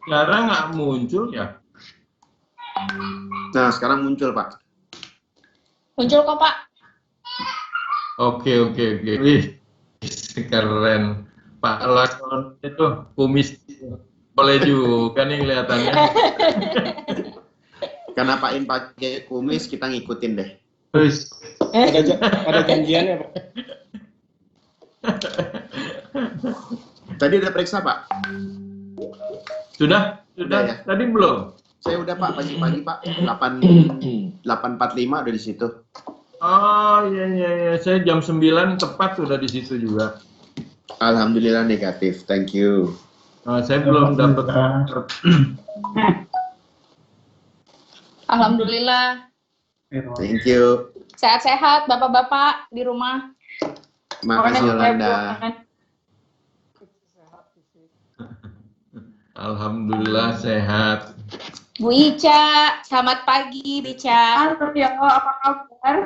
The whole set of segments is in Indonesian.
sekarang nggak muncul ya? Nah, sekarang muncul, Pak. Muncul kok, Pak. Oke. Wih, keren. Pak Lakon itu kumis boleh juga nih kelihatannya. Karena Pak In pakai kumis, kita ngikutin deh. Terus Ada janjiannya, Pak. Tadi udah periksa, Pak? sudah ya? Tadi belum? Saya udah, Pak, pagi-pagi, Pak. 8.45 udah di situ. Oh iya, saya jam 9 tepat sudah di situ juga. Alhamdulillah negatif, thank you. Saya belum dapat. Alhamdulillah. Thank you. Sehat-sehat Bapak-bapak di rumah. Makasih Yolanda. Alhamdulillah sehat. Bu Ica, selamat pagi, Bu Ica. Halo, ya, apa kabar?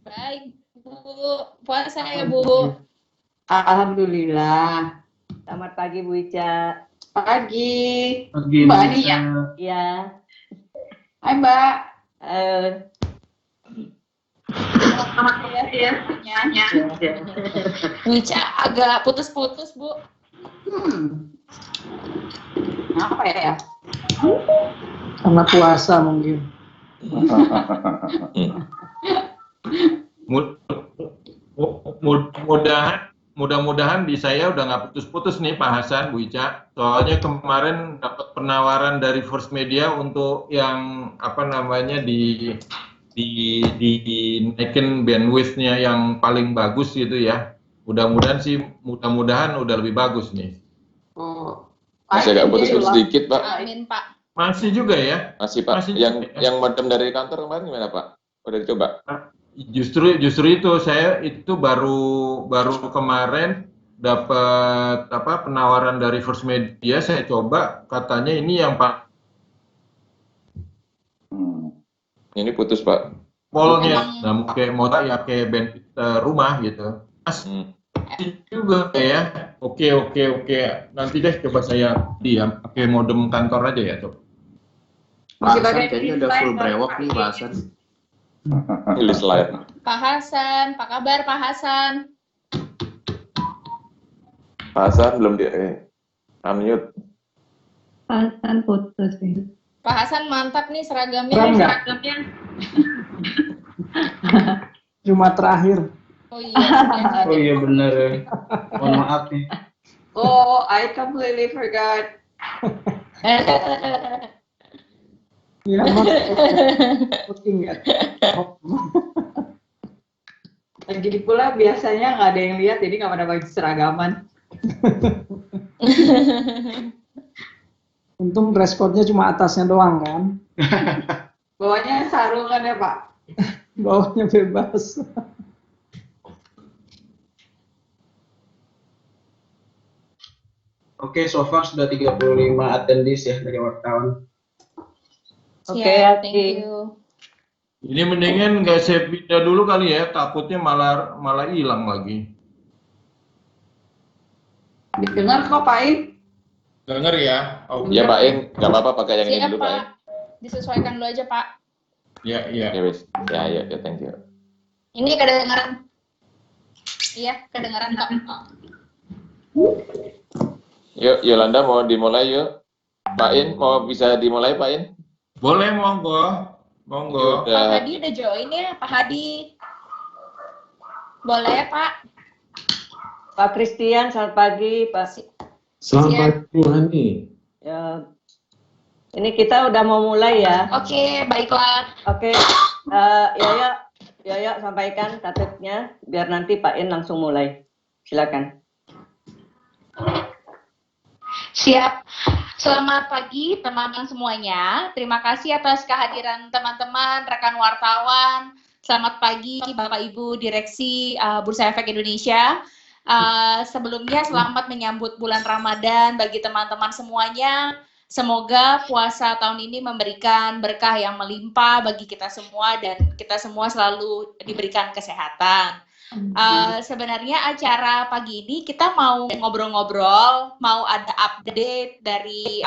Baik, Bu. Puasa ya, Bu. Alhamdulillah. Selamat pagi, Bu Ica. Pagi. Pagi, Mbak Ani ya? Iya. Hai, Mbak. Selamat ya. Bu Ica agak putus-putus, Bu. Apa ya? Karena puasa mungkin. Mudah-mudahan di saya udah nggak putus-putus nih Pak Hasan, Bu Ica. Soalnya kemarin dapat penawaran dari First Media untuk yang apa namanya di naikin bandwidth-nya yang paling bagus gitu ya. Mudah-mudahan udah lebih bagus nih. Oh. Masih agak putus-putus sedikit, Pak. Amin, Pak. Masih juga ya? Masih, Pak. Masih yang juga, ya? yang modem dari kantor kemarin gimana, Pak? Udah dicoba? Justru itu saya itu baru kemarin dapat penawaran dari First Media, saya coba, katanya ini yang Pak Ini putus, Pak. polnya, nah kayak mau ya kayak band rumah gitu. Juga ya. Oke. Nanti deh coba saya pakai modem kantor aja ya, Cok. Pak Hasan kayaknya udah full brewok nih, Pak Hasan. List lain. Pak Hasan, apa kabar Pak Hasan? Pak Hasan belum di unmute. Hasan putus nih. Pak Hasan mantap nih seragamnya. Jumat terakhir. Oh iya. Oh iya bener. Mohon maaf nih. Oh, I completely forgot. Ya, ingat. Lagi pula biasanya nggak ada yang lihat, jadi nggak pada baju seragaman. Untung dress code-nya cuma atasnya doang kan. Bawahnya sarung kan ya, Pak? Bawahnya bebas. Oke, so far sudah 35 attendees ya dari wartawan. Oke, Siap, Ati. thank you. Ini mendingan nggak saya pindah dulu kali ya, takutnya malah hilang lagi. Didengar kok, Pak In? Dengar ya? Ya, Pak In, nggak apa-apa pakai yang ini Siap, dulu, Pak In. Pak. Disesuaikan dulu aja, Pak. Ya. Ya, wis. Ya, thank you. Ini kedengaran. Iya, kedengaran kok. Yuk, Yolanda mau dimulai yuk. Pak In, mau bisa dimulai, Pak In? Boleh, monggo. Udah. Pak Hadi udah join ya, Pak Hadi. Boleh, Pak. Pak Christian, selamat pagi, Pak. Selamat pagi, Bu Hani. Ya, ini kita udah mau mulai ya. Oke, baiklah. Oke, Yaya sampaikan tatipnya biar nanti Pak In langsung mulai. Silakan. Siap. Selamat pagi teman-teman semuanya. Terima kasih atas kehadiran teman-teman, rekan wartawan. Selamat pagi Bapak Ibu Direksi Bursa Efek Indonesia. Sebelumnya selamat menyambut bulan Ramadan bagi teman-teman semuanya. Semoga puasa tahun ini memberikan berkah yang melimpah bagi kita semua dan kita semua selalu diberikan kesehatan. Sebenarnya acara pagi ini kita mau ngobrol-ngobrol, mau ada update dari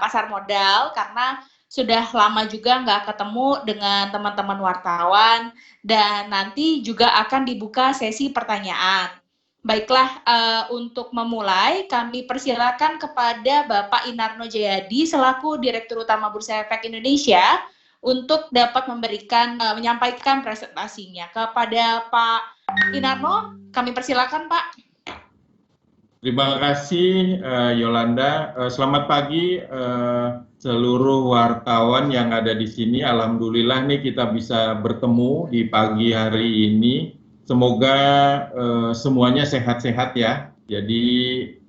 pasar modal karena sudah lama juga nggak ketemu dengan teman-teman wartawan dan nanti juga akan dibuka sesi pertanyaan. Baiklah, untuk memulai kami persilakan kepada Bapak Inarno Jayadi selaku Direktur Utama Bursa Efek Indonesia untuk dapat menyampaikan presentasinya. Kepada Pak Inarno, kami persilakan Pak. Terima kasih Yolanda. Selamat pagi seluruh wartawan yang ada di sini. Alhamdulillah nih kita bisa bertemu di pagi hari ini. Semoga semuanya sehat-sehat ya. Jadi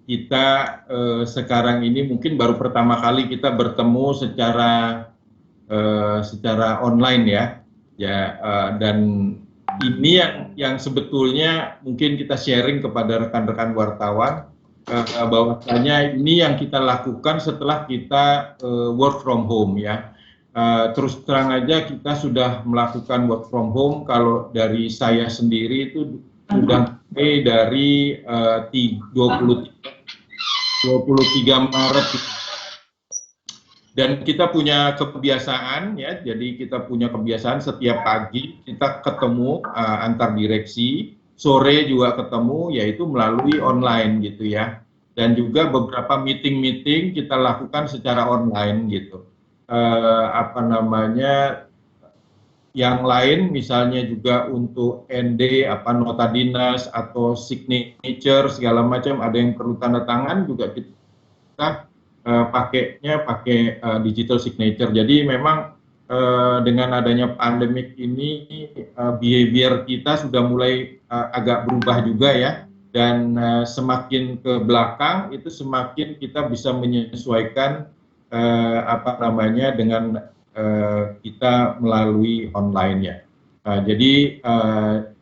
kita sekarang ini mungkin baru pertama kali kita bertemu secara online ya. Dan ini yang sebetulnya mungkin kita sharing kepada rekan-rekan wartawan bahwasanya ini yang kita lakukan setelah kita work from home ya. Terus terang aja kita sudah melakukan work from home. Kalau dari saya sendiri itu sudah mulai dari 23 Maret. Dan kita punya kebiasaan ya, jadi kita punya kebiasaan setiap pagi kita ketemu antar direksi, sore juga ketemu, yaitu melalui online gitu ya. Dan juga beberapa meeting-meeting kita lakukan secara online gitu. Yang lain misalnya juga untuk ND, nota dinas atau signature segala macam, ada yang perlu tanda tangan juga kita pakai digital signature. Jadi memang dengan adanya pandemik ini behavior kita sudah mulai agak berubah juga ya, dan semakin ke belakang itu semakin kita bisa menyesuaikan dengan kita melalui online ya. Jadi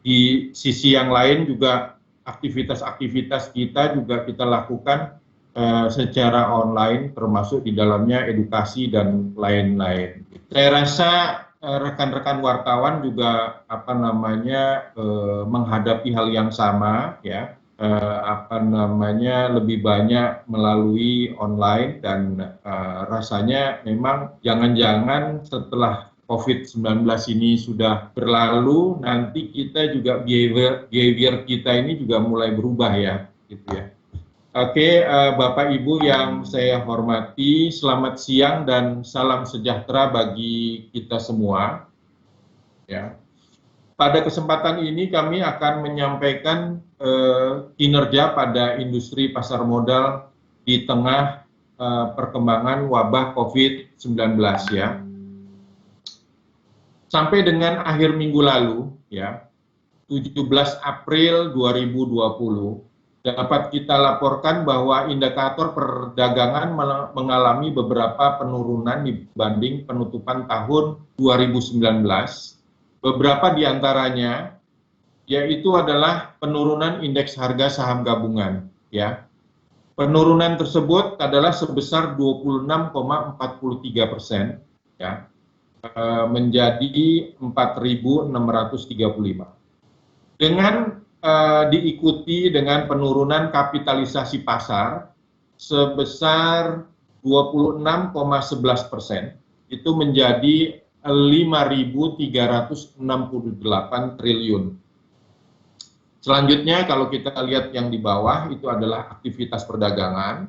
di sisi yang lain juga aktivitas-aktivitas kita juga kita lakukan secara online, termasuk di dalamnya edukasi dan lain-lain. Saya rasa rekan-rekan wartawan juga menghadapi hal yang sama ya. Lebih banyak melalui online dan rasanya memang jangan-jangan setelah COVID-19 ini sudah berlalu, nanti kita juga behavior kita ini juga mulai berubah ya, gitu ya. Oke, Bapak Ibu yang saya hormati, selamat siang dan salam sejahtera bagi kita semua. Ya. Pada kesempatan ini kami akan menyampaikan kinerja pada industri pasar modal di tengah perkembangan wabah COVID-19 ya. Sampai dengan akhir minggu lalu ya, 17 April 2020, dapat kita laporkan bahwa indikator perdagangan mengalami beberapa penurunan dibanding penutupan tahun 2019. Beberapa di antaranya yaitu adalah penurunan indeks harga saham gabungan ya. Penurunan tersebut adalah sebesar 26,43% ya, menjadi 4.635. Dengan diikuti dengan penurunan kapitalisasi pasar sebesar 26,11%, itu menjadi 5.368 triliun. Selanjutnya kalau kita lihat yang di bawah itu adalah aktivitas perdagangan,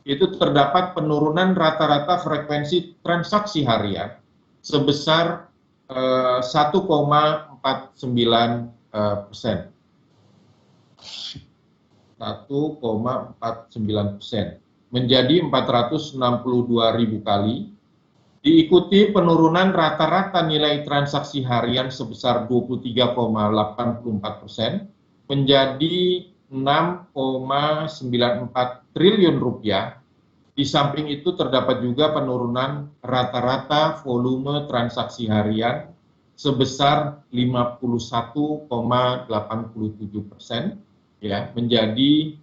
itu terdapat penurunan rata-rata frekuensi transaksi harian sebesar 1,49%. 1,49% menjadi 462.000 kali, diikuti penurunan rata-rata nilai transaksi harian sebesar 23,84% menjadi 6,94 triliun rupiah. Di samping itu terdapat juga penurunan rata-rata volume transaksi harian sebesar 51,87%. Ya, menjadi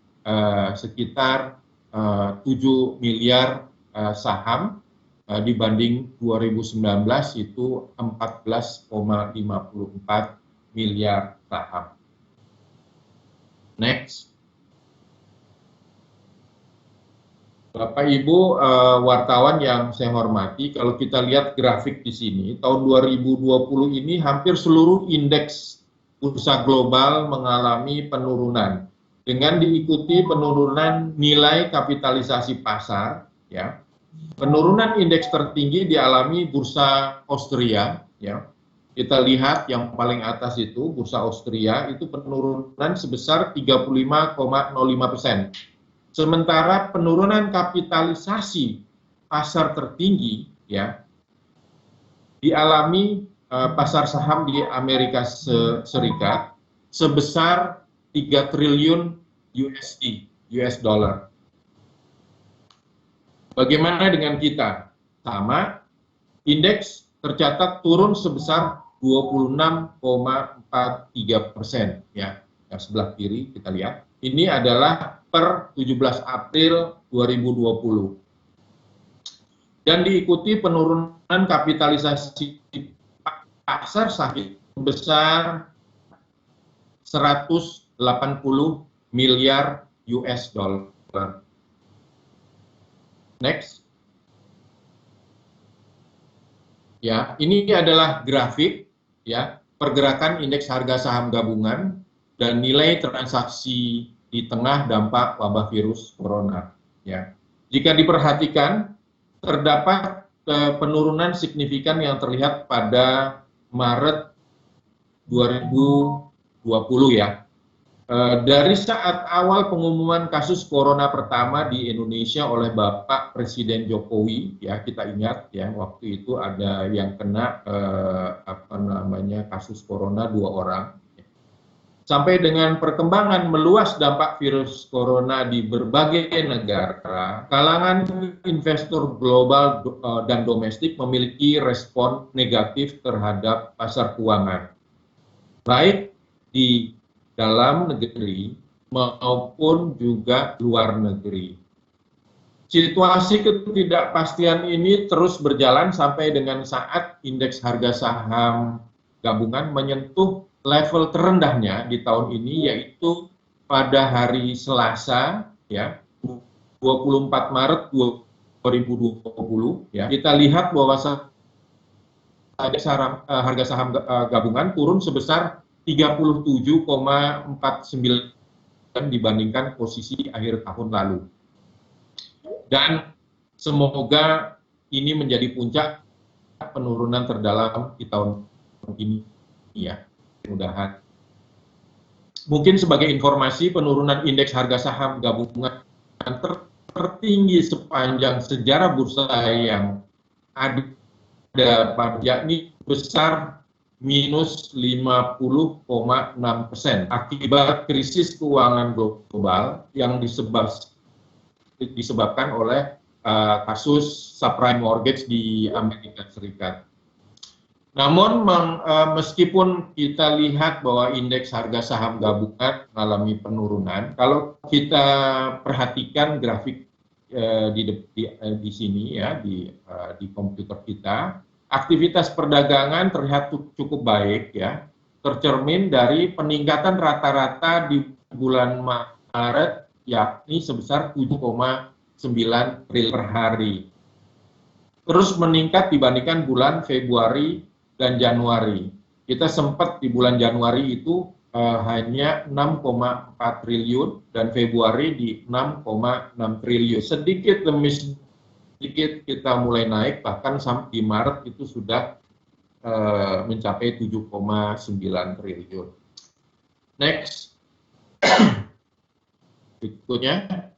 sekitar 7 miliar saham, dibanding 2019 itu 14,54 miliar saham. Next. Bapak Ibu wartawan yang saya hormati, kalau kita lihat grafik di sini, tahun 2020 ini hampir seluruh indeks bursa global mengalami penurunan dengan diikuti penurunan nilai kapitalisasi pasar, ya. Penurunan indeks tertinggi dialami bursa Austria, ya. Kita lihat yang paling atas itu bursa Austria itu penurunan sebesar 35,05%. Sementara penurunan kapitalisasi pasar tertinggi, ya, dialami pasar saham di Amerika Serikat sebesar 3 triliun US dollar. Bagaimana dengan kita? Sama, indeks tercatat turun sebesar 26,43%, ya. Yang sebelah kiri kita lihat. Ini adalah per 17 April 2020. Dan diikuti penurunan kapitalisasi pasar saham sebesar 180 miliar US dollar. Next. Ya, ini adalah grafik, ya, pergerakan indeks harga saham gabungan dan nilai transaksi di tengah dampak wabah virus corona, ya. Jika diperhatikan, terdapat penurunan signifikan yang terlihat pada Maret 2020, ya. Dari saat awal pengumuman kasus corona pertama di Indonesia oleh Bapak Presiden Jokowi, ya, kita ingat, ya, waktu itu ada yang kena kasus corona 2 orang. Sampai dengan perkembangan meluas dampak virus corona di berbagai negara, kalangan investor global dan domestik memiliki respon negatif terhadap pasar keuangan, baik di dalam negeri maupun juga luar negeri. Situasi ketidakpastian ini terus berjalan sampai dengan saat indeks harga saham gabungan menyentuh level terendahnya di tahun ini, yaitu pada hari Selasa, ya, 24 Maret 2020, ya. Kita lihat bahwa harga saham gabungan turun sebesar 37,49 dibandingkan posisi akhir tahun lalu. Dan semoga ini menjadi puncak penurunan terdalam di tahun ini, ya. Mudah-mudahan. Mungkin sebagai informasi, penurunan indeks harga saham gabungan tertinggi sepanjang sejarah bursa yang ada yakni besar minus 50,6% akibat krisis keuangan global yang disebabkan oleh kasus subprime mortgage di Amerika Serikat. Namun meskipun kita lihat bahwa indeks harga saham gabungan mengalami penurunan, kalau kita perhatikan grafik di sini, ya, di komputer kita, aktivitas perdagangan terlihat cukup baik, ya, tercermin dari peningkatan rata-rata di bulan Maret yakni sebesar 7,9 triliun per hari. Terus meningkat dibandingkan bulan Februari dan Januari. Kita sempat di bulan Januari itu hanya 6,4 triliun dan Februari di 6,6 triliun. Sedikit demi sedikit kita mulai naik, bahkan sampai di Maret itu sudah mencapai 7,9 triliun. Next. Berikutnya.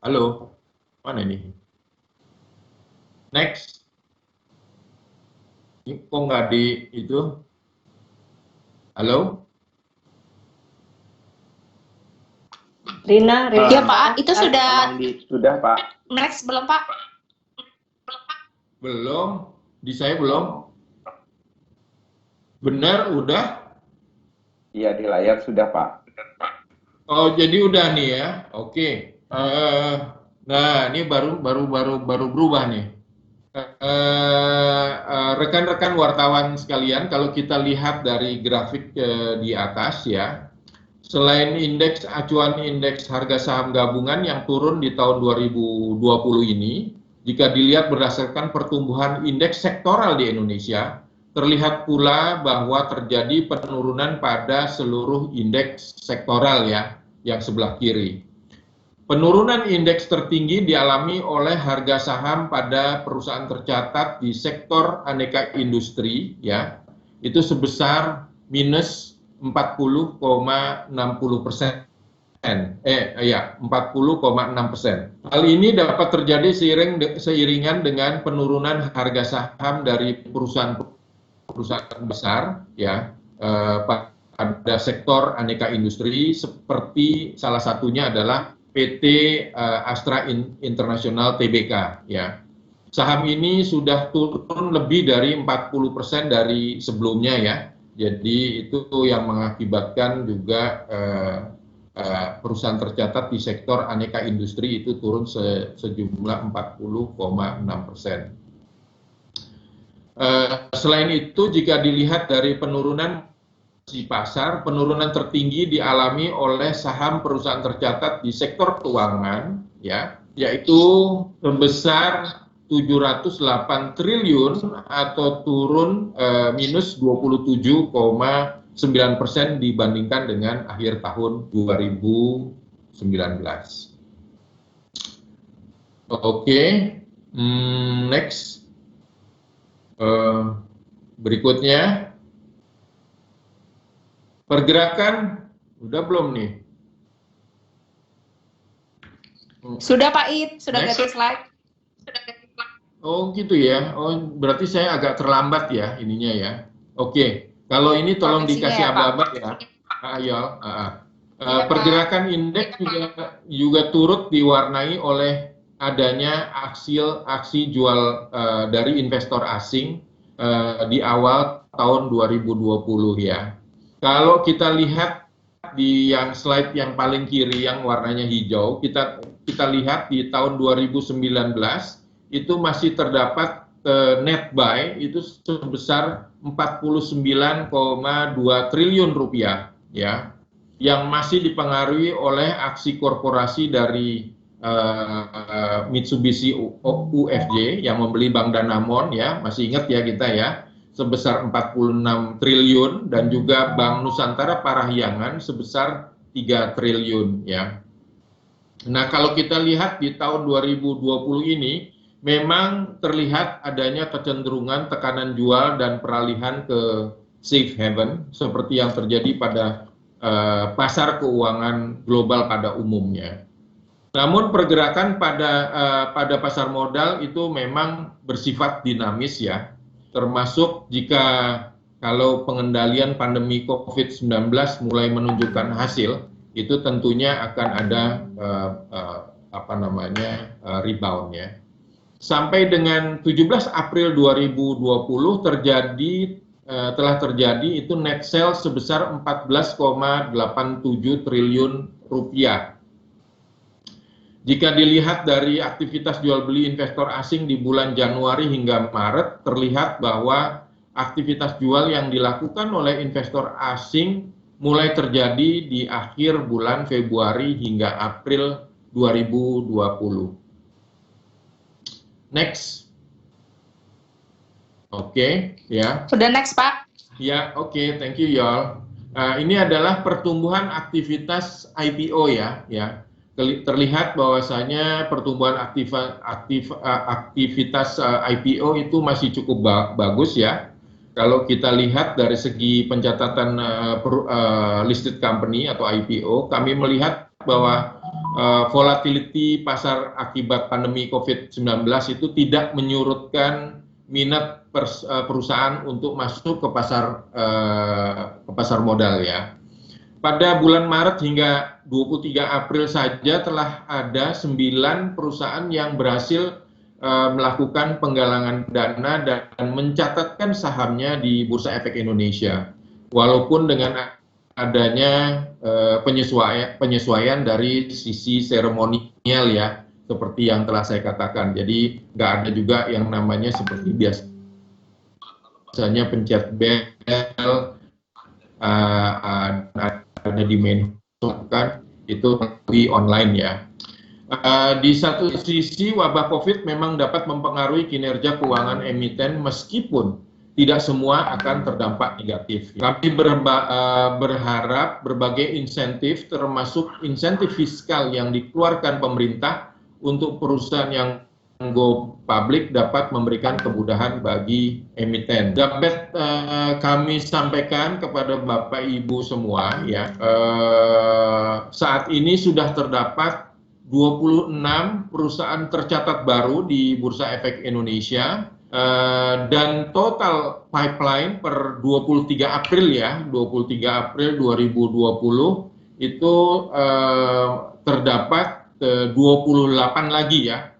Halo, mana ini? Next. Ini kok nggak di itu? Halo? Rina. Ya Pak, itu sudah Pak. next belum Pak? Belum, di saya belum. Benar, udah? Iya, di layar sudah, Pak. Oh, jadi udah nih ya. Oke. Nah, ini baru berubah nih. rekan-rekan wartawan sekalian, kalau kita lihat dari grafik di atas ya, selain indeks acuan indeks harga saham gabungan yang turun di tahun 2020 ini, jika dilihat berdasarkan pertumbuhan indeks sektoral di Indonesia, terlihat pula bahwa terjadi penurunan pada seluruh indeks sektoral ya, yang sebelah kiri. Penurunan indeks tertinggi dialami oleh harga saham pada perusahaan tercatat di sektor aneka industri ya, itu sebesar minus 40,60%. 40,6%. Hal ini dapat terjadi seiringan dengan penurunan harga saham dari perusahaan besar ya pada sektor aneka industri, seperti salah satunya adalah PT Astra International Tbk ya. Saham ini sudah turun lebih dari 40% dari sebelumnya ya. Jadi itu yang mengakibatkan juga perusahaan tercatat di sektor aneka industri itu turun sejumlah 40,6%. Selain itu, jika dilihat dari penurunan di pasar, penurunan tertinggi dialami oleh saham perusahaan tercatat di sektor keuangan, ya, yaitu sebesar 708 triliun atau turun minus 27,9% dibandingkan dengan akhir tahun 2019. Oke, next. Berikutnya, pergerakan, udah belum nih? Sudah Pak Id, sudah Next. ganti slide. Oh gitu ya, oh berarti saya agak terlambat ya ininya ya. Oke, kalau ini tolong Koneksinya dikasih ya, Pak. abad-abad ya. Ayo, Iya, Pak. pergerakan indeks juga turut diwarnai oleh adanya aksi jual dari investor asing di awal tahun 2020 ya. Kalau kita lihat di yang slide yang paling kiri yang warnanya hijau, kita lihat di tahun 2019 itu masih terdapat net buy itu sebesar 49,2 triliun rupiah ya, yang masih dipengaruhi oleh aksi korporasi dari Mitsubishi UFJ yang membeli Bank Danamon ya, masih ingat ya kita ya, sebesar 46 triliun, dan juga Bank Nusantara Parahyangan sebesar 3 triliun ya. Nah, kalau kita lihat di tahun 2020 ini memang terlihat adanya kecenderungan tekanan jual dan peralihan ke safe haven seperti yang terjadi pada pasar keuangan global pada umumnya. Namun pergerakan pada pasar modal itu memang bersifat dinamis ya, termasuk jika kalau pengendalian pandemi COVID-19 mulai menunjukkan hasil, itu tentunya akan ada rebound ya. Sampai dengan 17 April 2020 telah terjadi itu net sales sebesar 14,87 triliun rupiah. Jika dilihat dari aktivitas jual beli investor asing di bulan Januari hingga Maret, terlihat bahwa aktivitas jual yang dilakukan oleh investor asing mulai terjadi di akhir bulan Februari hingga April 2020. Next. Oke, ya. Sudah next, Pak. Ya, oke, thank you y'all. Ini adalah pertumbuhan aktivitas IPO ya. Terlihat bahwasanya pertumbuhan aktivitas IPO itu masih cukup bagus ya. Kalau kita lihat dari segi pencatatan listed company atau IPO, kami melihat bahwa volatility pasar akibat pandemi COVID-19 itu tidak menyurutkan minat perusahaan untuk masuk ke pasar modal ya. Pada bulan Maret hingga 23 April saja telah ada 9 perusahaan yang berhasil melakukan penggalangan dana dan mencatatkan sahamnya di Bursa Efek Indonesia. Walaupun dengan adanya penyesuaian dari sisi seremonial ya, seperti yang telah saya katakan. Jadi nggak ada juga yang namanya seperti biasanya pencet bel, ada di menu kan, itu melalui online ya. Di satu sisi wabah COVID memang dapat mempengaruhi kinerja keuangan emiten meskipun tidak semua akan terdampak negatif. Kami berharap berbagai insentif termasuk insentif fiskal yang dikeluarkan pemerintah untuk perusahaan yang go public dapat memberikan kemudahan bagi emiten. Dapat kami sampaikan kepada Bapak Ibu semua ya, saat ini sudah terdapat 26 perusahaan tercatat baru di Bursa Efek Indonesia, dan total pipeline per 23 April ya, 23 April 2020 itu terdapat 28 lagi ya,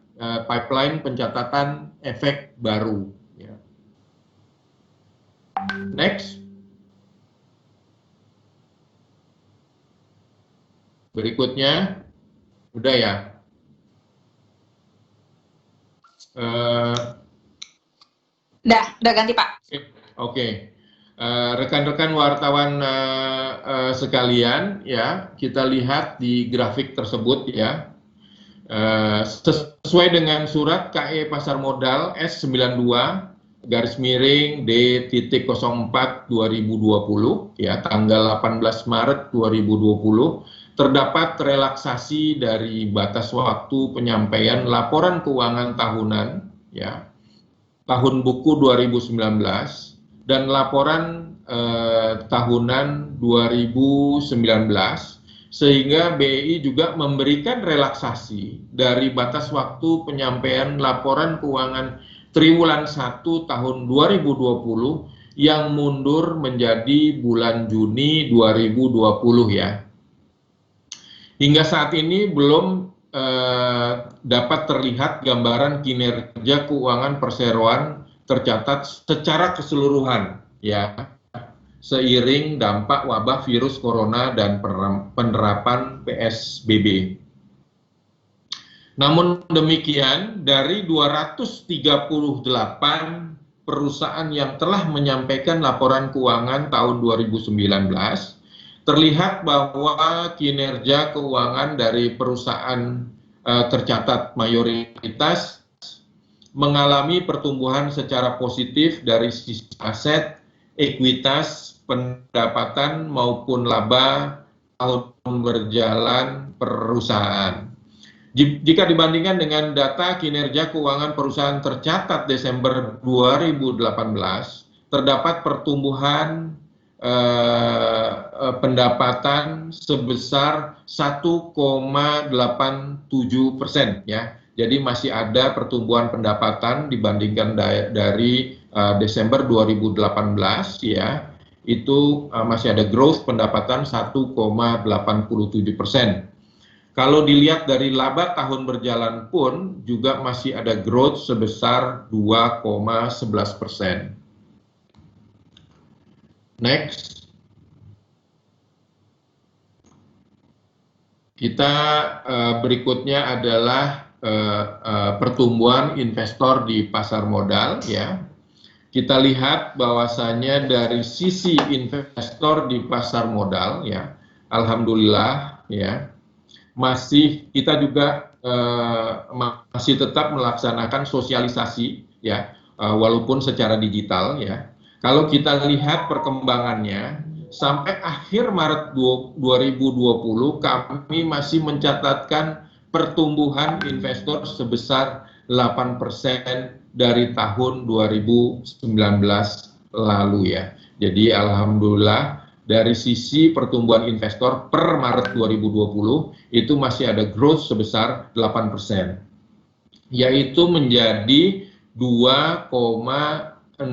pipeline pencatatan efek baru. Ya. Next. Berikutnya. Udah ya. Udah ganti Pak. Oke. Rekan-rekan wartawan sekalian, ya, kita lihat di grafik tersebut ya. Sesuai dengan surat KE Pasar Modal S92 garis miring D.04 2020 ya, tanggal 18 Maret 2020. Terdapat relaksasi dari batas waktu penyampaian laporan keuangan tahunan ya, tahun buku 2019 dan laporan tahunan 2019, sehingga BEI juga memberikan relaksasi dari batas waktu penyampaian laporan keuangan triwulan 1 tahun 2020 yang mundur menjadi bulan Juni 2020 ya. Hingga saat ini belum dapat terlihat gambaran kinerja keuangan perseroan tercatat secara keseluruhan ya, seiring dampak wabah virus corona dan penerapan PSBB. Namun demikian, dari 238 perusahaan yang telah menyampaikan laporan keuangan tahun 2019, terlihat bahwa kinerja keuangan dari perusahaan tercatat mayoritas mengalami pertumbuhan secara positif dari sisi aset, ekuitas, pendapatan maupun laba tahun berjalan perusahaan. Jika dibandingkan dengan data kinerja keuangan perusahaan tercatat Desember 2018, terdapat pertumbuhan pendapatan sebesar 1,87% ya. Jadi masih ada pertumbuhan pendapatan dibandingkan dari Desember 2018 ya. Itu masih ada growth pendapatan 1,87%. Kalau dilihat dari laba tahun berjalan pun juga masih ada growth sebesar 2,11%. Next. Kita berikutnya adalah pertumbuhan investor di pasar modal ya. Kita lihat bahwasannya dari sisi investor di pasar modal ya, alhamdulillah ya, kita juga masih tetap melaksanakan sosialisasi ya, walaupun secara digital ya. Kalau kita lihat perkembangannya, sampai akhir Maret 2020 kami masih mencatatkan pertumbuhan investor sebesar 8% dari tahun 2019 lalu ya. Jadi alhamdulillah dari sisi pertumbuhan investor per Maret 2020 itu masih ada growth sebesar 8%. Yaitu menjadi 2,679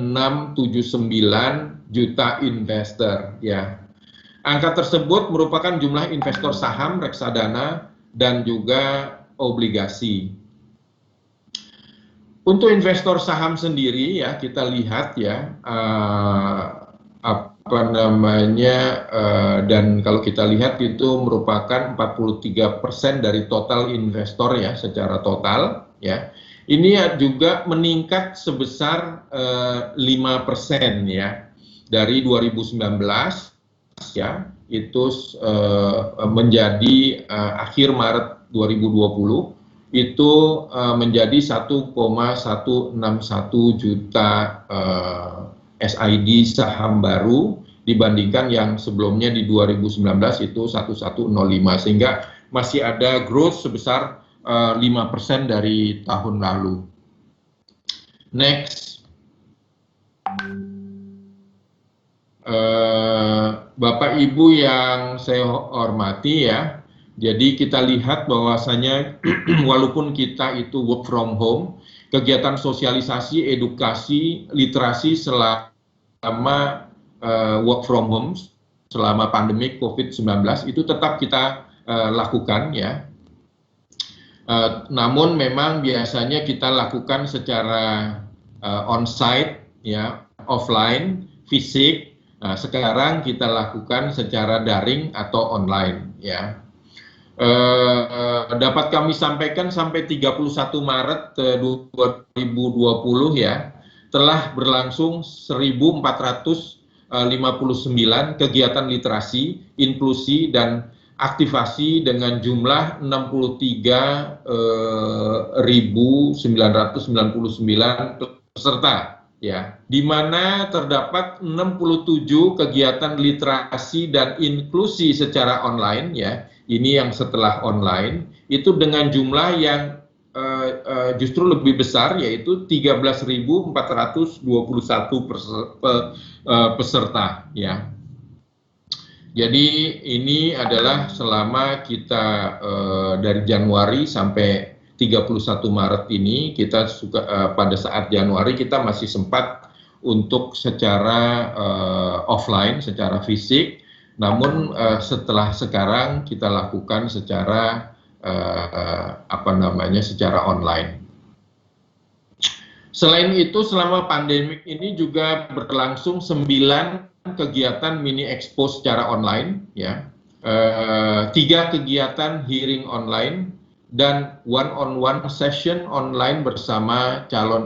juta investor ya. Angka tersebut merupakan jumlah investor saham, reksadana dan juga obligasi. Untuk investor saham sendiri ya, kita lihat ya dan kalau kita lihat itu merupakan 43% dari total investor ya secara total ya. Ini juga meningkat sebesar 5% ya dari 2019 ya, itu menjadi akhir Maret 2020 itu menjadi 1,161 juta SID saham baru dibandingkan yang sebelumnya di 2019 itu 1105, sehingga masih ada growth sebesar 5% dari tahun lalu. Next. Bapak Ibu yang saya hormati ya, jadi kita lihat bahwasanya walaupun kita itu work from home, kegiatan sosialisasi, edukasi, literasi selama work from home, selama pandemi COVID-19 itu tetap kita lakukan ya. Namun memang biasanya kita lakukan secara on-site ya, offline, fisik. Nah, sekarang kita lakukan secara daring atau online ya. Dapat kami sampaikan sampai 31 Maret 2020 ya, telah berlangsung 1.459 kegiatan literasi, inklusi, dan aktivasi dengan jumlah 63.999 peserta ya, di mana terdapat 67 kegiatan literasi dan inklusi secara online ya. Ini yang setelah online itu dengan jumlah yang justru lebih besar, yaitu 13.421 peserta ya. Jadi ini adalah selama kita dari Januari sampai 31 Maret ini, kita pada saat Januari kita masih sempat untuk secara offline, secara fisik. Namun setelah sekarang kita lakukan secara secara online. Selain itu, selama pandemik ini juga berlangsung 9 kegiatan mini expo secara online ya. 3 kegiatan hearing online dan one-on-one session online bersama calon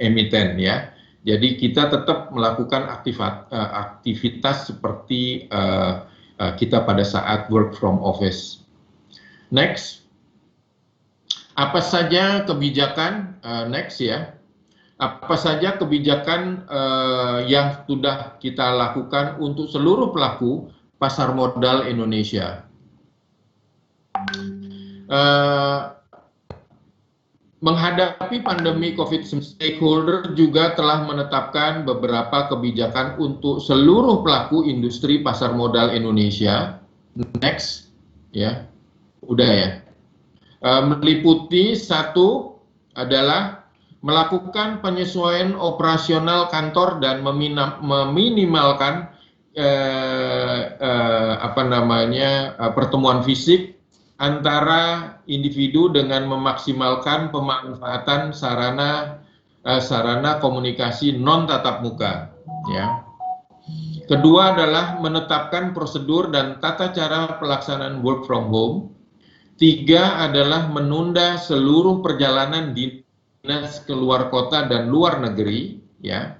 emiten ya. Jadi kita tetap melakukan aktivitas seperti kita pada saat work from office. Next. Apa saja kebijakan, next ya. Apa saja kebijakan yang sudah kita lakukan untuk seluruh pelaku pasar modal Indonesia. Menghadapi pandemi COVID-19, stakeholder juga telah menetapkan beberapa kebijakan untuk seluruh pelaku industri pasar modal Indonesia. Next, ya, udah ya. Meliputi satu atuh melakukan penyesuaian operasional kantor dan meminimalkan pertemuan fisik antara individu dengan memaksimalkan pemanfaatan sarana komunikasi non tatap muka ya. Kedua adalah menetapkan prosedur dan tata cara pelaksanaan work from home. 3 adalah menunda seluruh perjalanan dinas keluar kota dan luar negeri ya.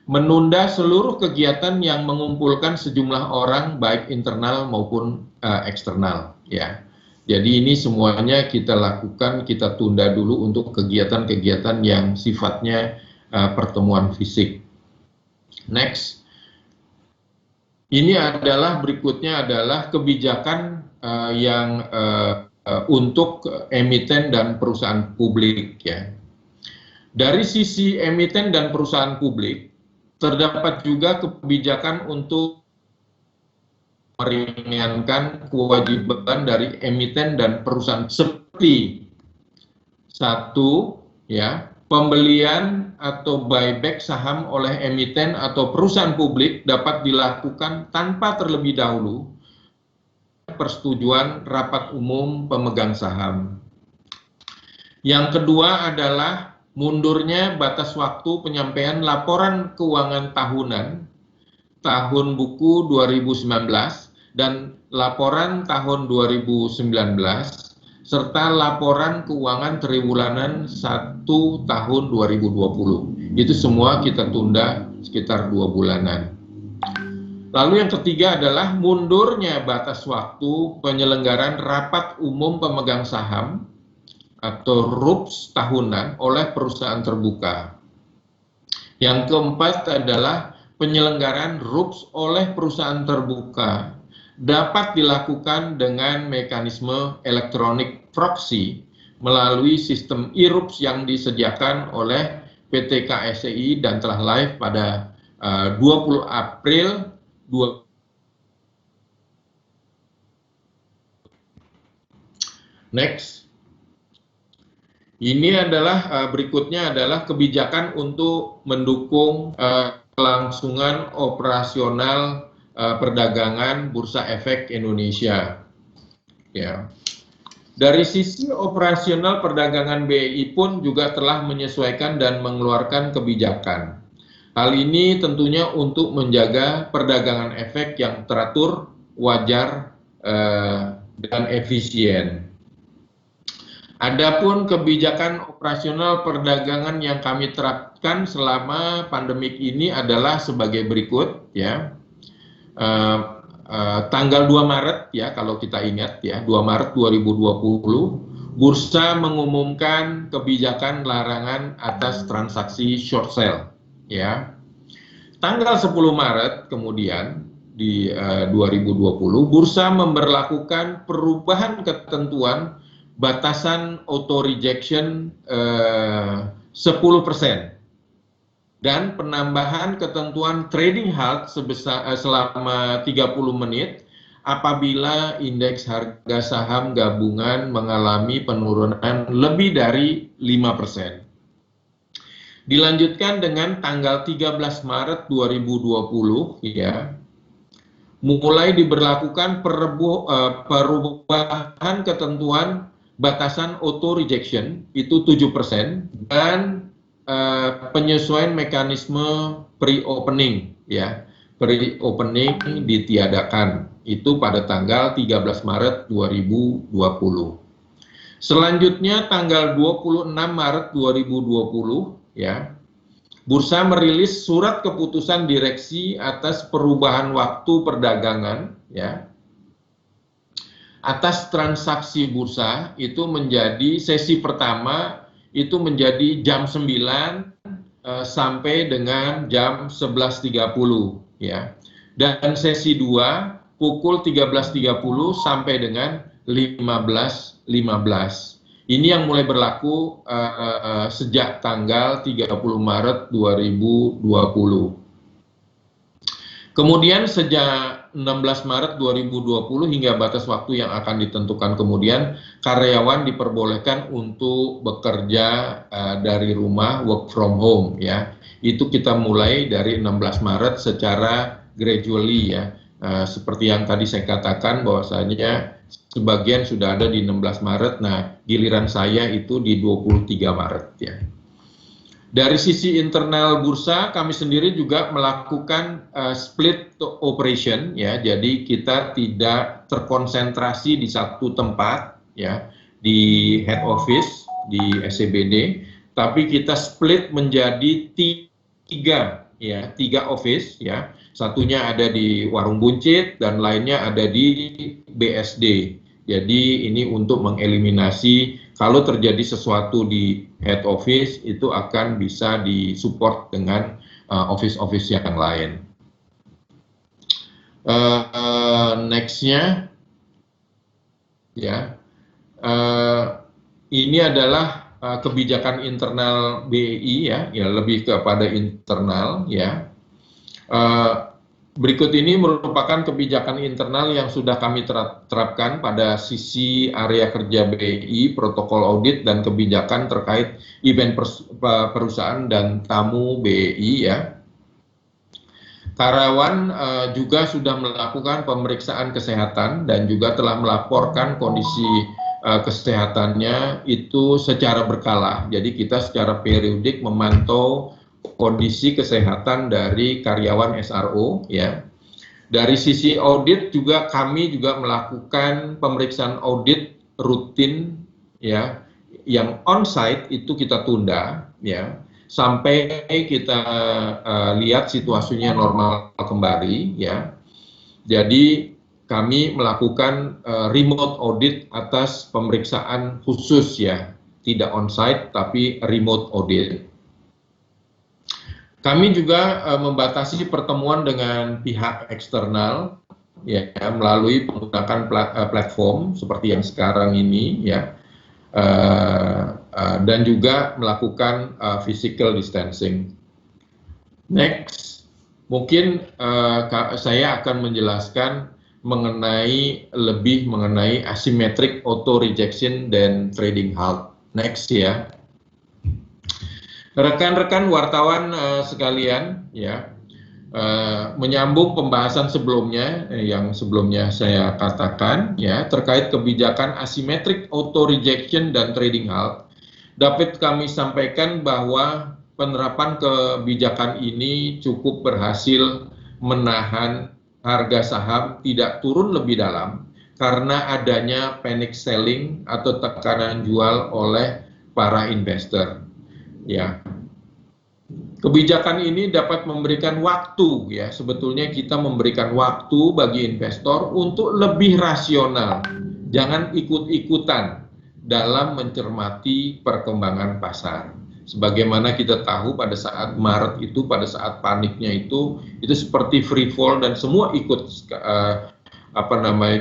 Menunda seluruh kegiatan yang mengumpulkan sejumlah orang baik internal maupun eksternal ya. Jadi ini semuanya kita lakukan, kita tunda dulu untuk kegiatan-kegiatan yang sifatnya pertemuan fisik. Next. Ini adalah berikutnya adalah kebijakan yang untuk emiten dan perusahaan publik ya. Dari sisi emiten dan perusahaan publik, terdapat juga kebijakan untuk meringankan kewajiban dari emiten dan perusahaan seperti 1 ya, pembelian atau buyback saham oleh emiten atau perusahaan publik dapat dilakukan tanpa terlebih dahulu persetujuan rapat umum pemegang saham. Yang kedua adalah mundurnya batas waktu penyampaian laporan keuangan tahunan tahun buku 2019 dan laporan tahun 2019 serta laporan keuangan triwulan 1 tahun 2020. Itu semua kita tunda sekitar 2 bulanan. Lalu yang ketiga adalah mundurnya batas waktu penyelenggaraan rapat umum pemegang saham atau RUPS tahunan oleh perusahaan terbuka. Yang keempat adalah penyelenggaraan RUPS oleh perusahaan terbuka dapat dilakukan dengan mekanisme elektronik proxy melalui sistem e-RUPS yang disediakan oleh PT KSI dan telah live pada 20 April 2. Next. Ini adalah berikutnya adalah kebijakan untuk mendukung kelangsungan operasional perdagangan Bursa Efek Indonesia. Ya. Dari sisi operasional perdagangan BEI pun juga telah menyesuaikan dan mengeluarkan kebijakan. Hal ini tentunya untuk menjaga perdagangan efek yang teratur, wajar, dan efisien. Adapun kebijakan operasional perdagangan yang kami terapkan selama pandemik ini adalah sebagai berikut, ya. Tanggal 2 Maret, ya, kalau kita ingat, ya, 2 Maret 2020, Bursa mengumumkan kebijakan larangan atas transaksi short sale. Ya, tanggal 10 Maret kemudian di 2020, Bursa memberlakukan perubahan ketentuan batasan auto rejection 10% dan penambahan ketentuan trading halt sebesar selama 30 menit apabila indeks harga saham gabungan mengalami penurunan lebih dari 5%. Dilanjutkan dengan tanggal 13 Maret 2020, ya, mulai diberlakukan perubahan ketentuan batasan auto rejection itu 7% dan penyesuaian mekanisme pre-opening, ya, pre-opening ditiadakan itu pada tanggal 13 Maret 2020. Selanjutnya tanggal 26 Maret 2020, ya, Bursa merilis surat keputusan direksi atas perubahan waktu perdagangan, ya, atas transaksi bursa itu menjadi sesi pertama itu menjadi jam 9 sampai dengan jam 11.30, ya, dan sesi 2 pukul 13.30 sampai dengan 15.15. Ini yang mulai berlaku sejak tanggal 30 Maret 2020. Kemudian sejak 16 Maret 2020 hingga batas waktu yang akan ditentukan kemudian, karyawan diperbolehkan untuk bekerja dari rumah, work from home, ya. Itu kita mulai dari 16 Maret secara gradually, ya. Seperti yang tadi saya katakan bahwasanya sebagian sudah ada di 16 Maret, nah giliran saya itu di 23 Maret, ya. Dari sisi internal bursa, kami sendiri juga melakukan split operation, ya. Jadi kita tidak terkonsentrasi di satu tempat, ya, di head office di SCBD, tapi kita split menjadi tiga office, ya. Satunya ada di Warung Buncit dan lainnya ada di BSD. Jadi ini untuk mengeliminasi kalau terjadi sesuatu di head office itu akan bisa disupport dengan office-office yang lain. Nextnya, ya, ini adalah kebijakan internal BEI, ya, lebih kepada internal, ya. Berikut ini merupakan kebijakan internal yang sudah kami terapkan pada sisi area kerja BEI, protokol audit dan kebijakan terkait event perusahaan dan tamu BEI, ya. Karyawan juga sudah melakukan pemeriksaan kesehatan dan juga telah melaporkan kondisi kesehatannya itu secara berkala. Jadi kita secara periodik memantau kondisi kesehatan dari karyawan SRO ya. Dari sisi audit juga kami juga melakukan pemeriksaan audit rutin ya, yang on-site itu kita tunda ya, sampai kita lihat situasinya normal kembali ya. Jadi kami melakukan remote audit atas pemeriksaan khusus ya, tidak on-site tapi remote audit. Kami juga membatasi pertemuan dengan pihak eksternal ya, melalui menggunakan platform seperti yang sekarang ini ya, dan juga melakukan physical distancing. Next, mungkin saya akan menjelaskan lebih mengenai asymmetric auto rejection dan trading halt. Next ya. Rekan-rekan wartawan sekalian ya, menyambung pembahasan sebelumnya yang sebelumnya saya katakan ya, terkait kebijakan asymmetric auto rejection dan trading halt, dapat kami sampaikan bahwa penerapan kebijakan ini cukup berhasil menahan harga saham tidak turun lebih dalam karena adanya panic selling atau tekanan jual oleh para investor. Ya, kebijakan ini dapat memberikan waktu ya, sebetulnya kita memberikan waktu bagi investor untuk lebih rasional, jangan ikut-ikutan dalam mencermati perkembangan pasar. Sebagaimana kita tahu pada saat Maret itu, pada saat paniknya itu seperti free fall dan semua ikut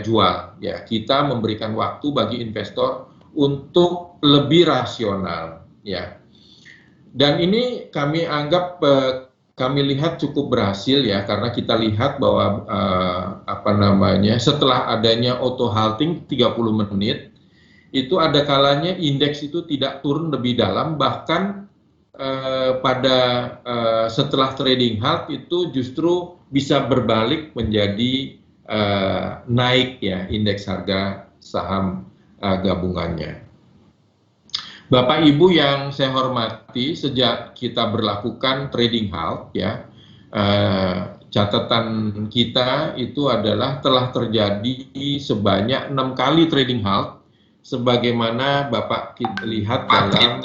jual. Ya, kita memberikan waktu bagi investor untuk lebih rasional. Ya. Dan ini kami anggap, kami lihat cukup berhasil ya, karena kita lihat bahwa setelah adanya auto halting 30 menit, itu ada kalanya indeks itu tidak turun lebih dalam, bahkan setelah trading halt itu justru bisa berbalik menjadi naik ya indeks harga saham gabungannya. Bapak Ibu yang saya hormati, sejak kita berlakukan trading halt ya, catatan kita itu adalah telah terjadi sebanyak 6 kali trading halt, sebagaimana Bapak kita lihat dalam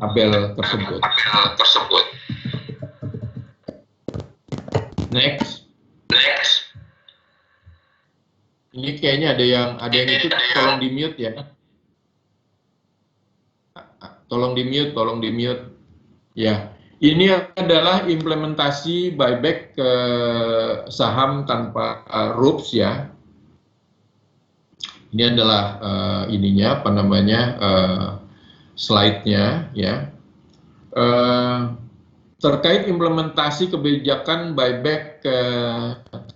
tabel tersebut. Next. Ini kayaknya ada yang itu, tolong di mute ya. Tolong di mute. Ya, ini adalah implementasi buyback ke saham tanpa RUPS ya. Ini adalah slide-nya ya. Terkait implementasi kebijakan buyback ke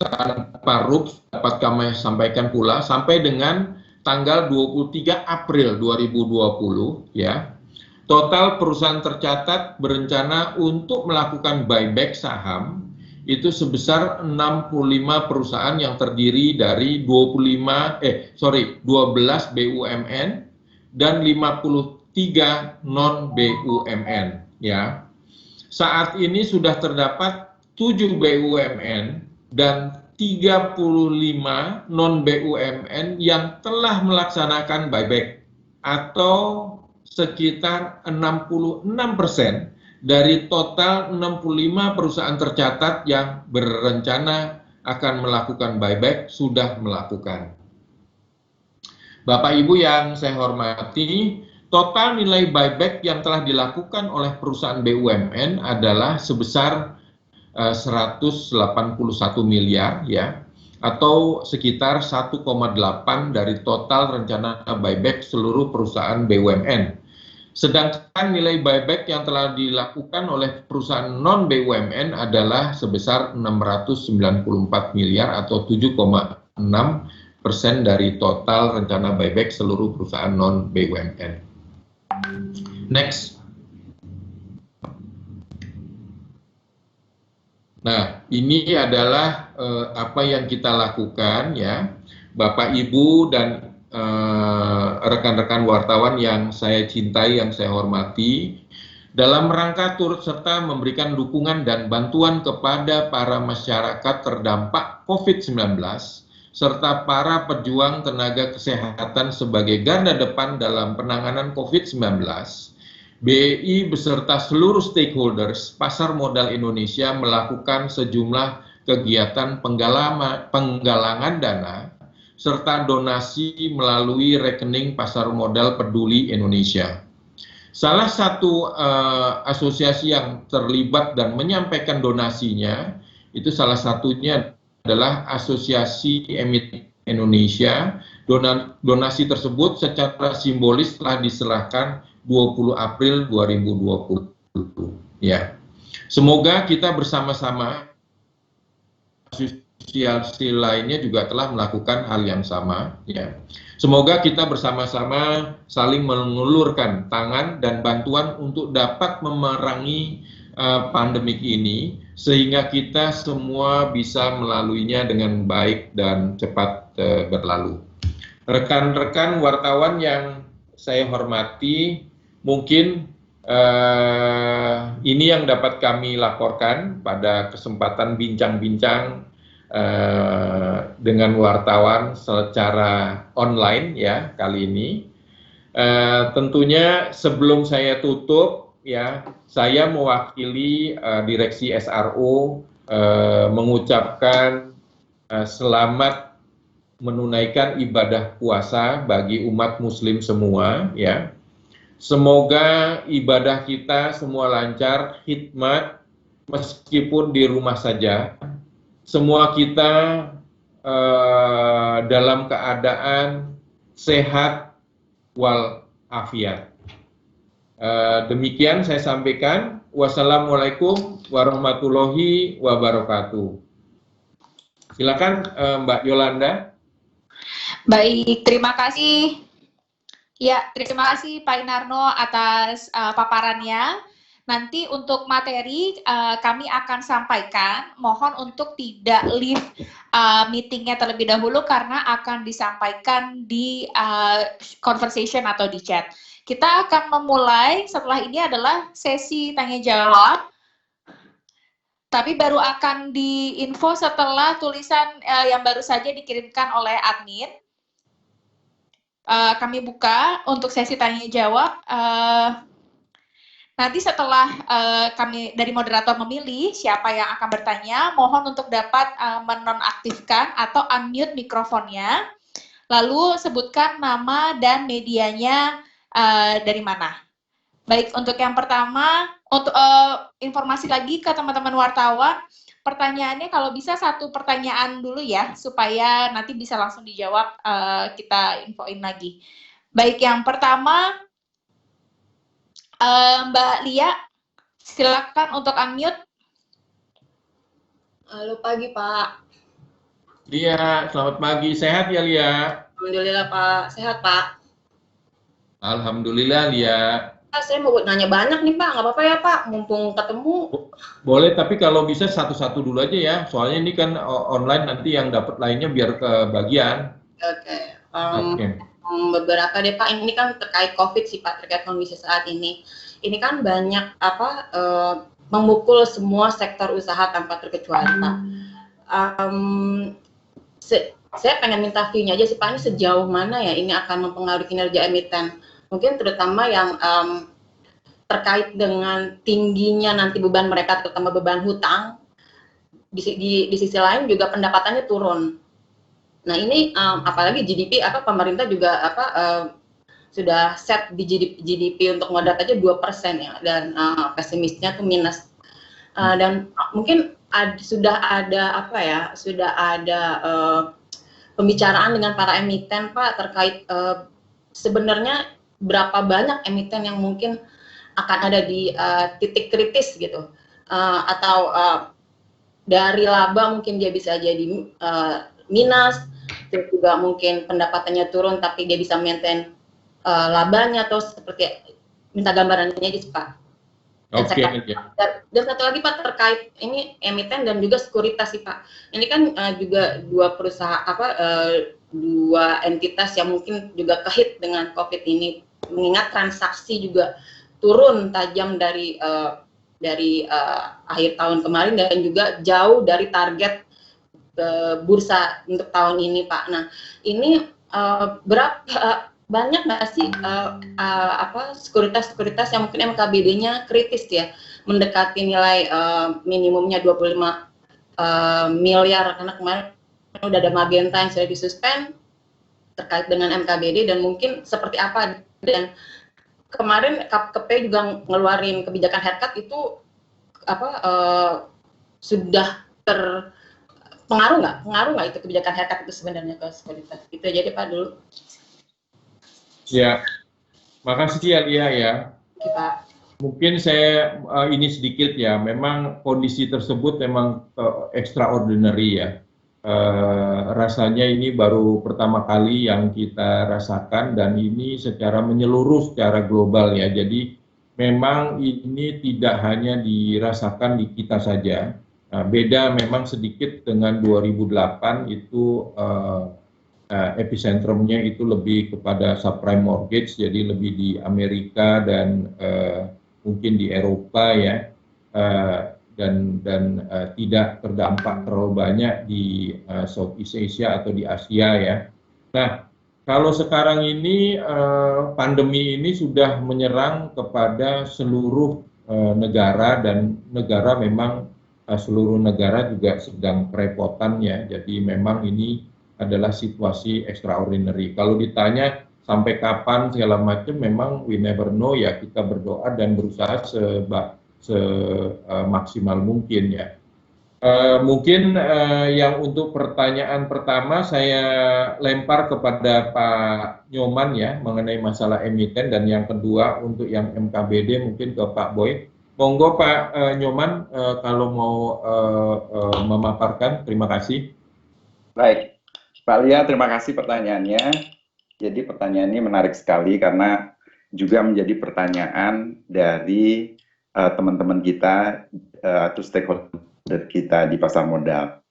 tanpa RUPS dapat kami sampaikan pula sampai dengan tanggal 23 April 2020 ya. Total perusahaan tercatat berencana untuk melakukan buyback saham itu sebesar 65 perusahaan yang terdiri dari 12 BUMN dan 53 non BUMN ya. Saat ini sudah terdapat 7 BUMN dan 35 non BUMN yang telah melaksanakan buyback atau sekitar 66% dari total 65 perusahaan tercatat yang berencana akan melakukan buyback sudah melakukan. Bapak Ibu yang saya hormati, total nilai buyback yang telah dilakukan oleh perusahaan BUMN adalah sebesar 181 miliar ya, atau sekitar 1,8 dari total rencana buyback seluruh perusahaan BUMN. Sedangkan nilai buyback yang telah dilakukan oleh perusahaan non BUMN adalah sebesar 694 miliar atau 7,6% dari total rencana buyback seluruh perusahaan non BUMN. Next. Nah, ini adalah apa yang kita lakukan ya, Bapak Ibu dan rekan-rekan wartawan yang saya cintai, yang saya hormati. dalam rangka turut serta memberikan dukungan dan bantuan kepada para masyarakat terdampak COVID-19 serta para pejuang tenaga kesehatan sebagai garda depan dalam penanganan COVID-19, BEI beserta seluruh stakeholders pasar modal Indonesia melakukan sejumlah kegiatan penggalangan dana serta donasi melalui rekening pasar modal Peduli Indonesia. Salah satu asosiasi yang terlibat dan menyampaikan donasinya, itu salah satunya adalah Asosiasi Emiten Indonesia. Donasi tersebut secara simbolis telah diserahkan 20 April 2020. Ya. Semoga kita bersama-sama, asosiasi lainnya juga telah melakukan hal yang sama. Ya. Semoga kita bersama-sama saling mengulurkan tangan dan bantuan untuk dapat memerangi pandemik ini, sehingga kita semua bisa melaluinya dengan baik dan cepat berlalu. Rekan-rekan wartawan yang saya hormati, mungkin ini yang dapat kami laporkan pada kesempatan bincang-bincang dengan wartawan secara online ya kali ini. Tentunya sebelum saya tutup ya, saya mewakili Direksi SRO mengucapkan selamat menunaikan ibadah puasa bagi umat muslim semua ya. Semoga ibadah kita semua lancar, hikmat meskipun di rumah saja. Semua kita dalam keadaan sehat walafiat. Demikian saya sampaikan. Wassalamualaikum warahmatullahi wabarakatuh. Silakan Mbak Yolanda. Baik, terima kasih. Ya, terima kasih Pak Inarno atas paparannya. Nanti untuk materi kami akan sampaikan, mohon untuk tidak leave meetingnya terlebih dahulu karena akan disampaikan di conversation atau di chat. Kita akan memulai setelah ini adalah sesi tanya jawab, tapi baru akan diinfo setelah tulisan yang baru saja dikirimkan oleh admin. Kami buka untuk sesi tanya jawab. Nanti setelah kami dari moderator memilih siapa yang akan bertanya, mohon untuk dapat menonaktifkan atau unmute mikrofonnya, lalu sebutkan nama dan medianya dari mana. Baik, untuk yang pertama, untuk informasi lagi ke teman-teman wartawan, pertanyaannya kalau bisa satu pertanyaan dulu ya, supaya nanti bisa langsung dijawab, kita infoin lagi. Baik, yang pertama, Mbak Lia, silakan untuk unmute. Halo pagi Pak. Lia, selamat pagi. Sehat ya Lia? Alhamdulillah Pak, sehat Pak. Alhamdulillah Lia. Saya mau nanya banyak nih Pak, nggak apa-apa ya Pak, mumpung ketemu. Boleh, tapi kalau bisa satu-satu dulu aja ya, soalnya ini kan online, nanti yang dapat lainnya biar kebagian. Oke. Oke. Beberapa deh Pak, ini kan terkait COVID sih Pak, terkait kondisi saat ini. Ini kan banyak memukul semua sektor usaha tanpa terkecuali Pak. Saya pengen minta view-nya aja sih Pak, ini sejauh mana ya ini akan mempengaruhi kinerja emiten. Mungkin terutama yang terkait dengan tingginya nanti beban mereka, terutama beban hutang. Di sisi lain juga pendapatannya turun. Nah ini apalagi GDP pemerintah juga sudah set di GDP untuk modal aja 2% ya, dan pesimisnya tuh minus. Dan mungkin sudah ada pembicaraan dengan para emiten Pak terkait sebenarnya berapa banyak emiten yang mungkin akan ada di titik kritis gitu, atau dari laba mungkin dia bisa jadi minus, terus juga mungkin pendapatannya turun tapi dia bisa maintain labanya, atau seperti minta gambarannya aja Pak. Oke. Dan satu lagi Pak terkait ini emiten dan juga sekuritas sih Pak. Ini kan juga dua perusahaan dua entitas yang mungkin juga kehit dengan COVID ini, mengingat transaksi juga turun tajam dari akhir tahun kemarin dan juga jauh dari target bursa untuk tahun ini, Pak. Nah, ini berapa banyak nggak sih sekuritas yang mungkin MKBD-nya kritis ya, mendekati nilai minimumnya 25 miliar, karena kemarin udah ada Magenta yang sudah disuspend terkait dengan MKBD, dan mungkin seperti apa. Dan kemarin KPP juga ngeluarin kebijakan haircut itu sudah pengaruh nggak itu kebijakan haircut itu sebenarnya ke sekuritas. Itu aja deh Pak dulu. Ya, makasih ya Lia ya. Oke, Pak. Mungkin saya ini sedikit ya, memang kondisi tersebut memang extraordinary ya. Rasanya ini baru pertama kali yang kita rasakan, dan ini secara menyeluruh secara global ya. Jadi memang ini tidak hanya dirasakan di kita saja. Beda memang sedikit dengan 2008 itu epicentrumnya itu lebih kepada subprime mortgage, jadi lebih di Amerika dan mungkin di Eropa ya, dan tidak terdampak terlalu banyak di Southeast Asia atau di Asia ya. Nah, kalau sekarang ini pandemi ini sudah menyerang kepada seluruh negara, dan negara memang seluruh negara juga sedang kerepotan ya. Jadi memang ini adalah situasi extraordinary. Kalau ditanya sampai kapan segala macam, memang we never know ya, kita berdoa dan berusaha semaksimal mungkin ya. Mungkin yang untuk pertanyaan pertama saya lempar kepada Pak Nyoman ya, mengenai masalah emiten, dan yang kedua untuk yang MKBD mungkin ke Pak Boy. Monggo Pak Nyoman kalau mau memaparkan, terima kasih. Baik, Pak Lia, terima kasih pertanyaannya. Jadi pertanyaan ini menarik sekali karena juga menjadi pertanyaan dari teman-teman kita atau stakeholder kita di pasar modal.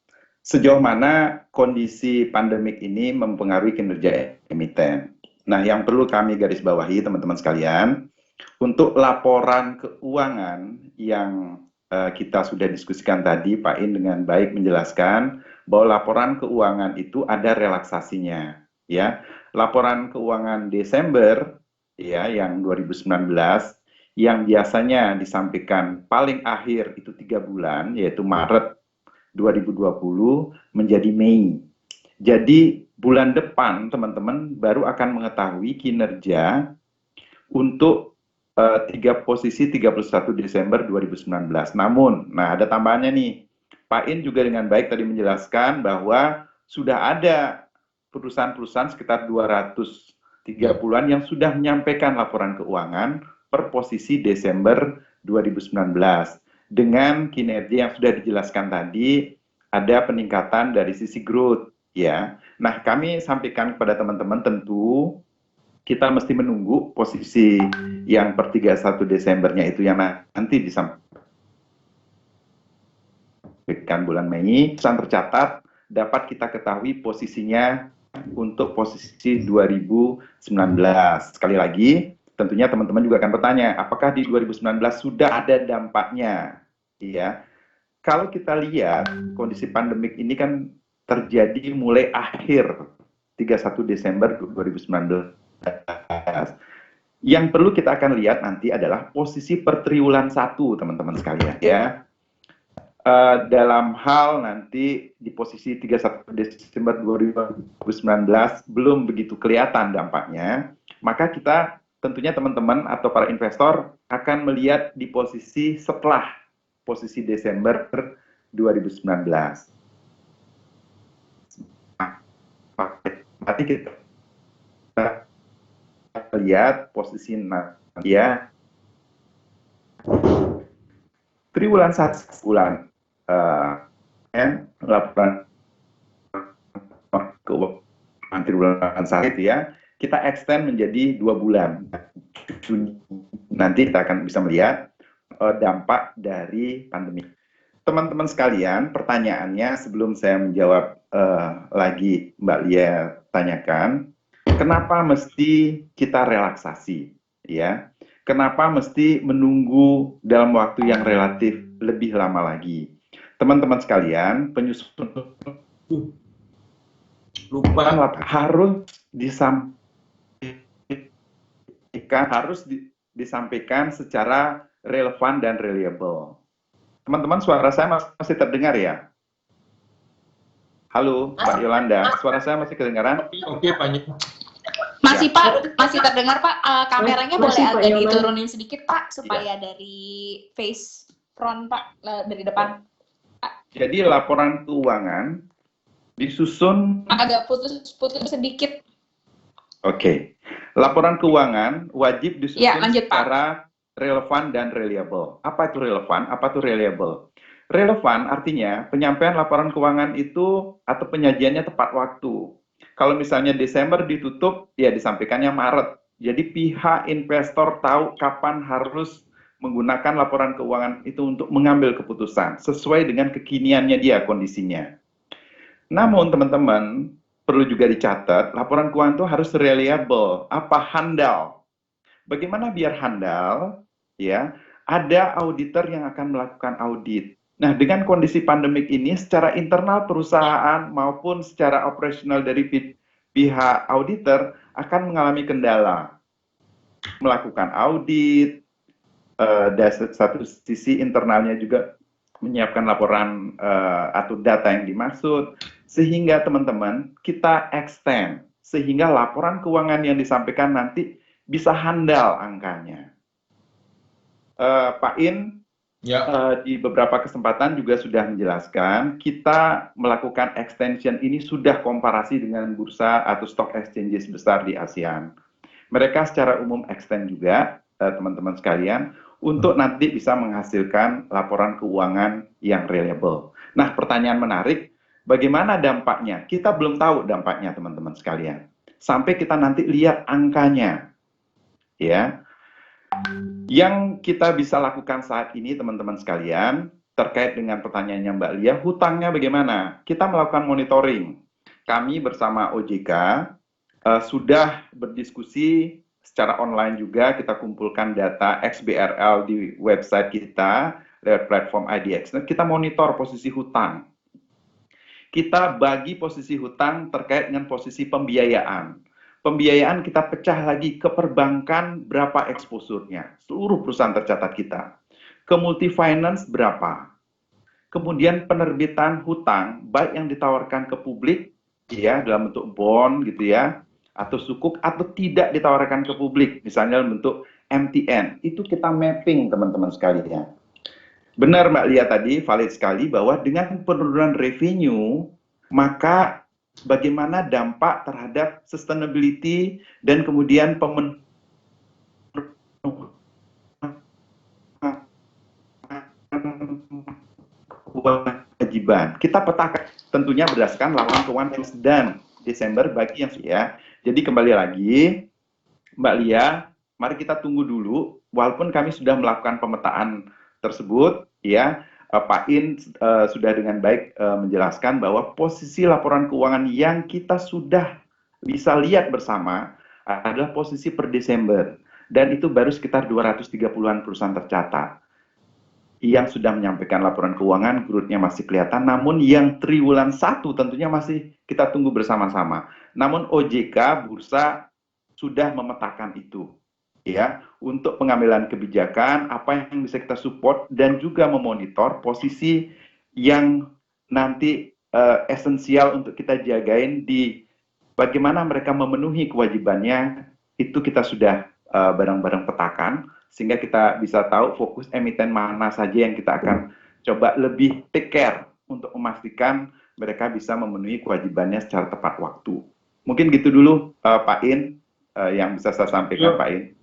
Sejauh mana kondisi pandemik ini mempengaruhi kinerja emiten? Nah, yang perlu kami garis bawahi teman-teman sekalian, untuk laporan keuangan yang kita sudah diskusikan tadi, Pak In dengan baik menjelaskan bahwa laporan keuangan itu ada relaksasinya, ya. Laporan keuangan Desember, ya, yang 2019, yang biasanya disampaikan paling akhir itu 3 bulan, yaitu Maret 2020 menjadi Mei. Jadi bulan depan teman-teman baru akan mengetahui kinerja untuk posisi 31 Desember 2019. Namun, nah ada tambahannya nih, Pak In juga dengan baik tadi menjelaskan bahwa sudah ada perusahaan-perusahaan sekitar 230-an yang sudah menyampaikan laporan keuangan per posisi Desember 2019. Dengan kinerja yang sudah dijelaskan tadi, ada peningkatan dari sisi growth, ya. Nah, kami sampaikan kepada teman-teman, tentu kita mesti menunggu posisi yang per 31 Desembernya itu yang nanti disampaikan bulan Mei. Pesan tercatat dapat kita ketahui posisinya untuk posisi 2019. Sekali lagi, tentunya teman-teman juga akan bertanya, apakah di 2019 sudah ada dampaknya? Ya, kalau kita lihat kondisi pandemik ini kan terjadi mulai akhir 31 Desember 2019. Yang perlu kita akan lihat nanti adalah posisi per triwulan 1, teman-teman sekalian, ya. Dalam hal nanti di posisi 31 Desember 2019 belum begitu kelihatan dampaknya, maka kita tentunya teman-teman atau para investor akan melihat di posisi setelah posisi Desember 2019. Nanti kita lihat posisi ya triwulan 1 bulan laporan keuangan triwulan 1 ya, kita extend menjadi 2 bulan. Nanti kita akan bisa melihat dampak dari pandemi. Teman-teman sekalian, pertanyaannya sebelum saya menjawab lagi Mbak Lia tanyakan, kenapa mesti kita relaksasi? ya. Kenapa mesti menunggu dalam waktu yang relatif lebih lama lagi? Teman-teman sekalian, penyusunan Lupa. harus disampaikan secara relevan dan reliable. Teman-teman, suara saya masih terdengar ya? Halo, Mbak Yolanda, suara saya masih kedengaran? Oke, Pak Nyoman. Masih Pak, masih terdengar Pak. Kameranya boleh Masih, Pak agak Yoman. diturunin sedikit Pak, supaya dari face front Pak, dari depan. Jadi laporan keuangan disusun. Agak putus-putus sedikit. Oke. Laporan keuangan wajib disusun Ya, lanjut, Pak. secara relevan dan reliable. Apa itu relevan? Apa itu reliable? Relevan artinya penyampaian laporan keuangan itu atau penyajiannya tepat waktu. Kalau misalnya Desember ditutup, ya disampaikannya Maret. Jadi pihak investor tahu kapan harus menggunakan laporan keuangan itu untuk mengambil keputusan sesuai dengan kekiniannya dia kondisinya. Namun teman-teman perlu juga dicatat, laporan keuangan itu harus reliable, handal. Bagaimana biar handal? Ya, ada auditor yang akan melakukan audit. Nah, dengan kondisi pandemik ini, secara internal perusahaan maupun secara operasional dari pihak auditor akan mengalami kendala. Melakukan audit, dari satu sisi internalnya juga menyiapkan laporan atau data yang dimaksud, sehingga teman-teman kita extend, sehingga laporan keuangan yang disampaikan nanti bisa handal angkanya. Pak In, di beberapa kesempatan juga sudah menjelaskan, kita melakukan extension ini sudah komparasi dengan bursa atau stock exchanges besar di ASEAN. Mereka secara umum extend juga, teman-teman sekalian, untuk nanti bisa menghasilkan laporan keuangan yang reliable. Nah, pertanyaan menarik, bagaimana dampaknya? Kita belum tahu dampaknya, teman-teman sekalian. Sampai kita nanti lihat angkanya. Ya. Yang kita bisa lakukan saat ini, teman-teman sekalian, terkait dengan pertanyaannya Mbak Lia, hutangnya bagaimana? Kita melakukan monitoring. Kami bersama OJK sudah berdiskusi secara online juga, kita kumpulkan data XBRL di website kita lewat platform IDX. Nah, kita monitor posisi hutang. Kita bagi posisi hutang terkait dengan posisi pembiayaan. Pembiayaan kita pecah lagi ke perbankan berapa exposure-nya, seluruh perusahaan tercatat kita. Ke multi-finance berapa. Kemudian penerbitan hutang, baik yang ditawarkan ke publik, ya dalam bentuk bond gitu ya, atau sukuk, atau tidak ditawarkan ke publik, misalnya dalam bentuk MTN. Itu kita mapping, teman-teman sekalian. Benar Mbak Lia tadi, valid sekali, bahwa dengan penurunan revenue, maka bagaimana dampak terhadap sustainability dan kemudian kewajiban. Kita petakan tentunya berdasarkan laporan keuangan dan Desember bagi yang ya. Jadi kembali lagi, Mbak Lia, mari kita tunggu dulu. Walaupun kami sudah melakukan pemetaan tersebut, ya. Pak In sudah dengan baik menjelaskan bahwa posisi laporan keuangan yang kita sudah bisa lihat bersama adalah posisi per Desember. Dan itu baru sekitar 230-an perusahaan tercatat yang sudah menyampaikan laporan keuangan, growth-nya masih kelihatan. Namun yang triwulan 1 tentunya masih kita tunggu bersama-sama. Namun OJK, bursa sudah memetakan itu. Ya, untuk pengambilan kebijakan, apa yang bisa kita support dan juga memonitor posisi yang nanti esensial untuk kita jagain di bagaimana mereka memenuhi kewajibannya, itu kita sudah bareng-bareng petakan, sehingga kita bisa tahu fokus emiten mana saja yang kita akan coba lebih take care untuk memastikan mereka bisa memenuhi kewajibannya secara tepat waktu. Mungkin gitu dulu Pak In, yang bisa saya sampaikan Pak In.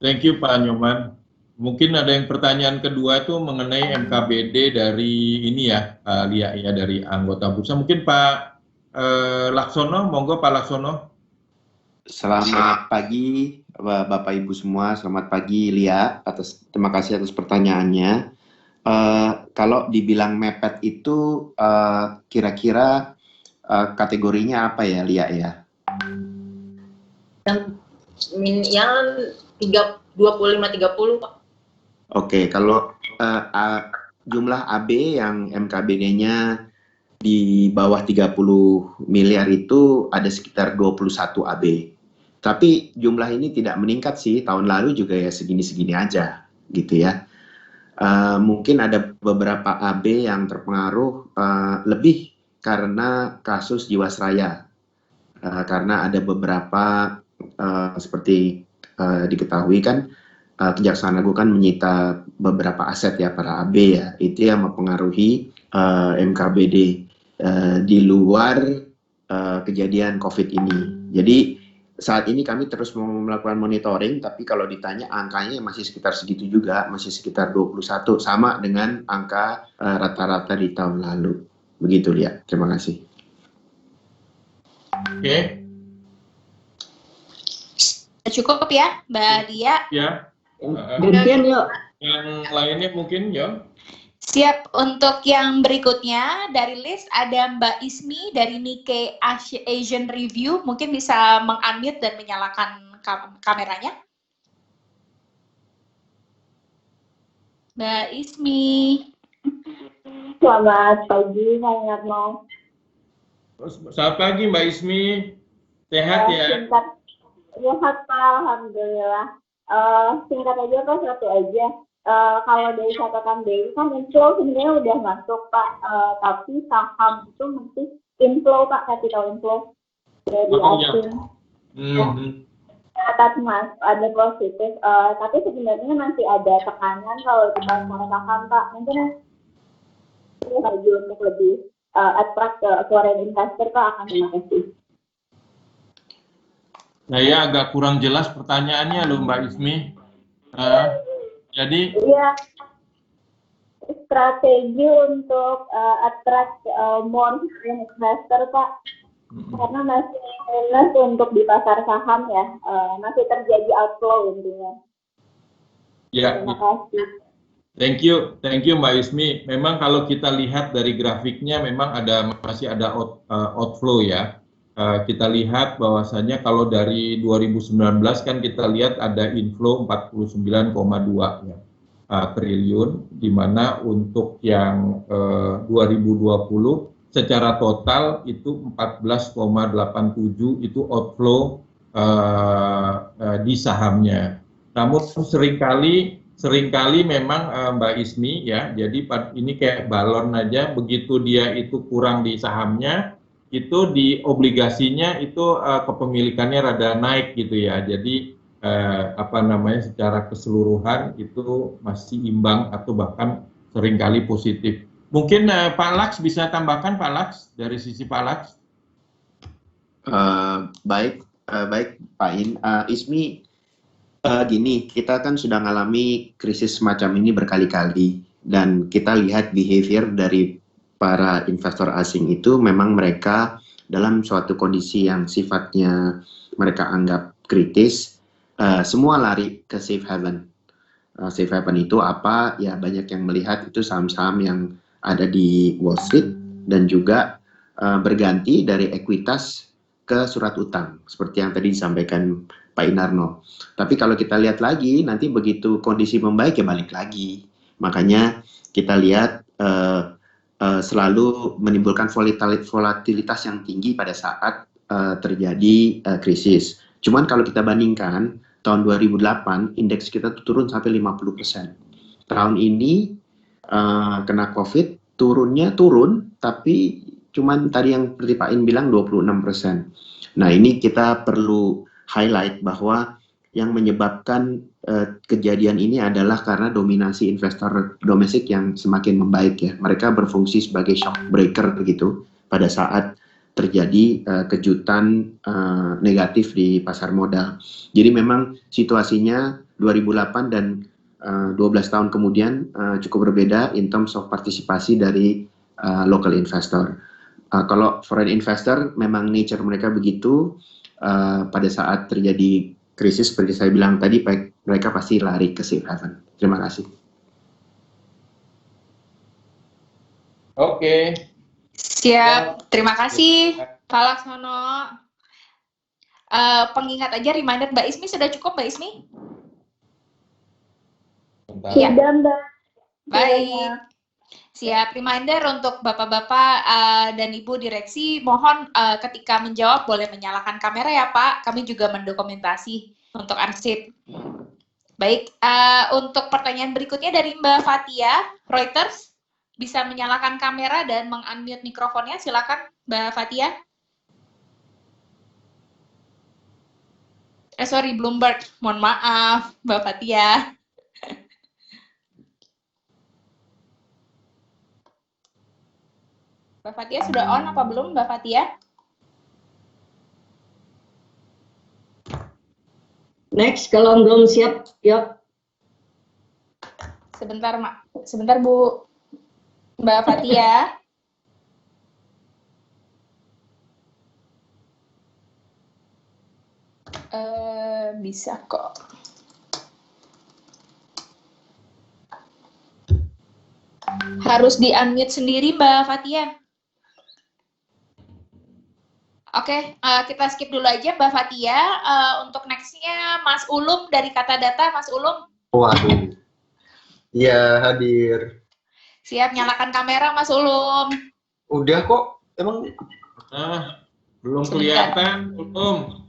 Thank you Pak Nyoman. Mungkin ada yang pertanyaan kedua itu mengenai MKBD dari ini ya, Lia ya, dari anggota bursa. Mungkin Pak Laksono, monggo Pak Laksono. Selamat pagi Bapak Ibu semua, selamat pagi Lia. Terima kasih atas pertanyaannya. Kalau dibilang mepet itu kira-kira kategorinya apa ya Lia ya? yang 25-30 Pak. Oke, kalau jumlah AB yang MKBD-nya di bawah 30 miliar itu ada sekitar 21 AB. Tapi jumlah ini tidak meningkat sih, tahun lalu juga ya segini-segini aja gitu ya. Mungkin ada beberapa AB yang terpengaruh lebih karena kasus Jiwasraya. Karena ada beberapa seperti diketahui kan Kejaksaan Agung kan menyita beberapa aset ya para AB ya, itu yang mempengaruhi MKBD di luar kejadian COVID ini. Jadi saat ini kami terus melakukan monitoring, tapi kalau ditanya angkanya masih sekitar segitu juga, masih sekitar 21, sama dengan angka rata-rata di tahun lalu. Begitu ya, terima kasih. Oke. Cukup ya, Mbak Lia? Ya. Gantian yuk. Yang lainnya mungkin ya. Siap. Untuk yang berikutnya dari list ada Mbak Ismi dari Nikkei Asian Review. Mungkin bisa meng-unmute dan menyalakan kameranya. Mbak Ismi. Selamat pagi, Pak Yarno. Selamat pagi Mbak Ismi. Sehat ya? Sehat Pak, Alhamdulillah. Singkat aja Pak, satu aja. Kalau dari catatan BI kan inflow sebenarnya udah masuk Pak, tapi saham itu masih inflow Pak, capital inflow dari asing. Catat Mas, ada positif, tapi sebenarnya masih ada tekanan kalau di pasar saham Pak. Mungkin lagi untuk lebih attract ke foreign investor Pak, akan terima kasih. Saya agak kurang jelas pertanyaannya loh Mbak Ismi. Jadi iya, strategi untuk attract more investor Pak, karena masih minus untuk di pasar saham ya, masih terjadi outflow intinya. ya, Terima kasih. thank you Mbak Ismi. Memang kalau kita lihat dari grafiknya memang masih ada outflow ya. Kita lihat bahwasannya kalau dari 2019 kan kita lihat ada inflow 49,2 ya, triliun, di mana untuk yang 2020 secara total itu 14,87 itu outflow di sahamnya. Namun seringkali memang Mbak Ismi ya, jadi ini kayak balon aja, begitu dia itu kurang di sahamnya, itu di obligasinya itu kepemilikannya rada naik gitu ya. Jadi secara keseluruhan itu masih imbang atau bahkan seringkali positif. Mungkin Pak Laks bisa tambahkan Pak Laks, dari sisi Pak Laks. Baik Pak Ismi, gini, kita kan sudah mengalami krisis semacam ini berkali-kali, dan kita lihat behavior dari para investor asing itu memang mereka dalam suatu kondisi yang sifatnya mereka anggap kritis, semua lari ke safe haven. Safe haven itu apa? Ya banyak yang melihat itu saham-saham yang ada di Wall Street, dan juga berganti dari ekuitas ke surat utang, seperti yang tadi disampaikan Pak Inarno. Tapi kalau kita lihat lagi, nanti begitu kondisi membaik ya balik lagi. Makanya kita lihat selalu menimbulkan volatilitas yang tinggi pada saat terjadi krisis. Cuman kalau kita bandingkan, tahun 2008 indeks kita turun sampai 50%. Tahun ini kena COVID, turun, tapi cuman tadi yang seperti Pak In bilang 26%. Nah ini kita perlu highlight bahwa yang menyebabkan kejadian ini adalah karena dominasi investor domestik yang semakin membaik ya. Mereka berfungsi sebagai shock breaker begitu pada saat terjadi kejutan negatif di pasar modal. Jadi memang situasinya 2008 dan 12 tahun kemudian cukup berbeda in terms of partisipasi dari local investor. Kalau foreign investor memang nature mereka begitu, pada saat terjadi krisis seperti saya bilang tadi, mereka pasti lari ke safe haven. Terima kasih. Oke. Siap, terima kasih Pak Laksono. pengingat aja, reminder. Mbak Ismi sudah cukup, Mbak Ismi? Sudah, Mbak. Baik. Siap. Reminder untuk Bapak-Bapak dan Ibu direksi, mohon ketika menjawab boleh menyalakan kamera ya Pak. Kami juga mendokumentasi untuk arsip. Baik, untuk pertanyaan berikutnya dari Mbak Fatia, Reuters, bisa menyalakan kamera dan meng-unmute mikrofonnya. Silakan Mbak Fatia. Sorry, Bloomberg. Mohon maaf, Mbak Fatia. Mbak Fatia sudah on apa belum, Mbak Fatia? Next, kalau belum siap, yuk. Sebentar, Mak. Sebentar, Bu. Mbak Fatia. Bisa kok. Harus di-unmute sendiri, Mbak Fatia. Oke, kita skip dulu aja Mbak Fatia. Untuk next-nya Mas Ulum dari Kata Data. Mas Ulum. Waduh. Iya, hadir. Siap, nyalakan kamera Mas Ulum. Udah kok, emang Belum kelihatan, belum.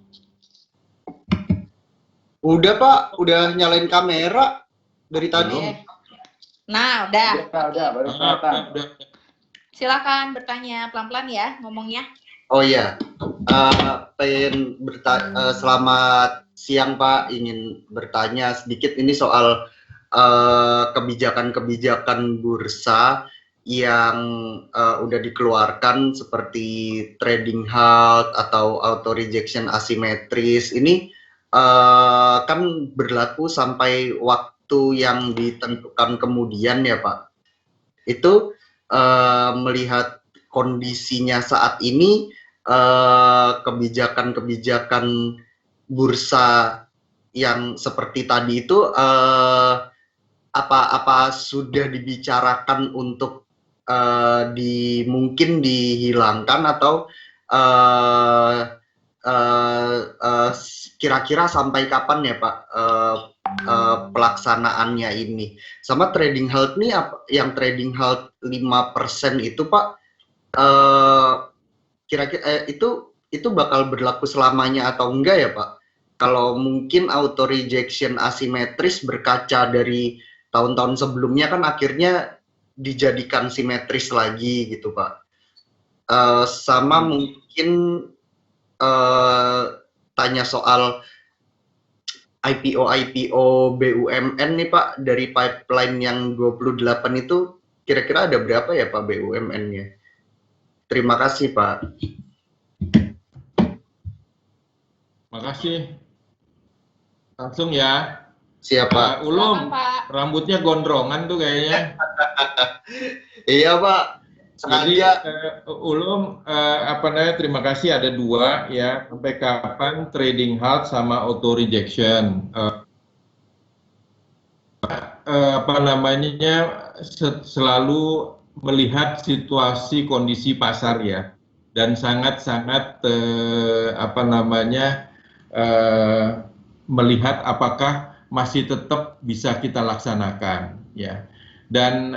udah Pak, udah nyalain kamera dari tadi. Nah, udah. Udah, baru kelihatan. Silakan bertanya pelan-pelan ya ngomongnya. Oh iya, pengen selamat siang Pak, ingin bertanya sedikit ini soal kebijakan-kebijakan bursa yang udah dikeluarkan seperti trading halt atau auto rejection asimetris. Ini kan berlaku sampai waktu yang ditentukan kemudian ya Pak. Itu melihat kondisinya saat ini, kebijakan-kebijakan bursa yang seperti tadi itu apa sudah dibicarakan untuk mungkin dihilangkan atau kira-kira sampai kapan ya Pak pelaksanaannya ini? Sama trading halt nih, yang trading halt 5% itu Pak, kira-kira itu bakal berlaku selamanya atau enggak ya Pak? Kalau mungkin auto rejection asimetris berkaca dari tahun-tahun sebelumnya kan akhirnya dijadikan simetris lagi gitu Pak. Sama mungkin tanya soal IPO BUMN nih Pak, dari pipeline yang 28 itu kira-kira ada berapa ya Pak BUMN-nya? Terima kasih Pak. Makasih. Langsung ya. Siapa? Ulum, Pak. rambutnya gondrongan tuh kayaknya. Iya Pak. Jadi Sengaja. Ulum, terima kasih, ada dua ya. Sampai kapan trading halt sama auto rejection? Selalu melihat situasi kondisi pasar ya, dan sangat-sangat melihat apakah masih tetap bisa kita laksanakan ya. Dan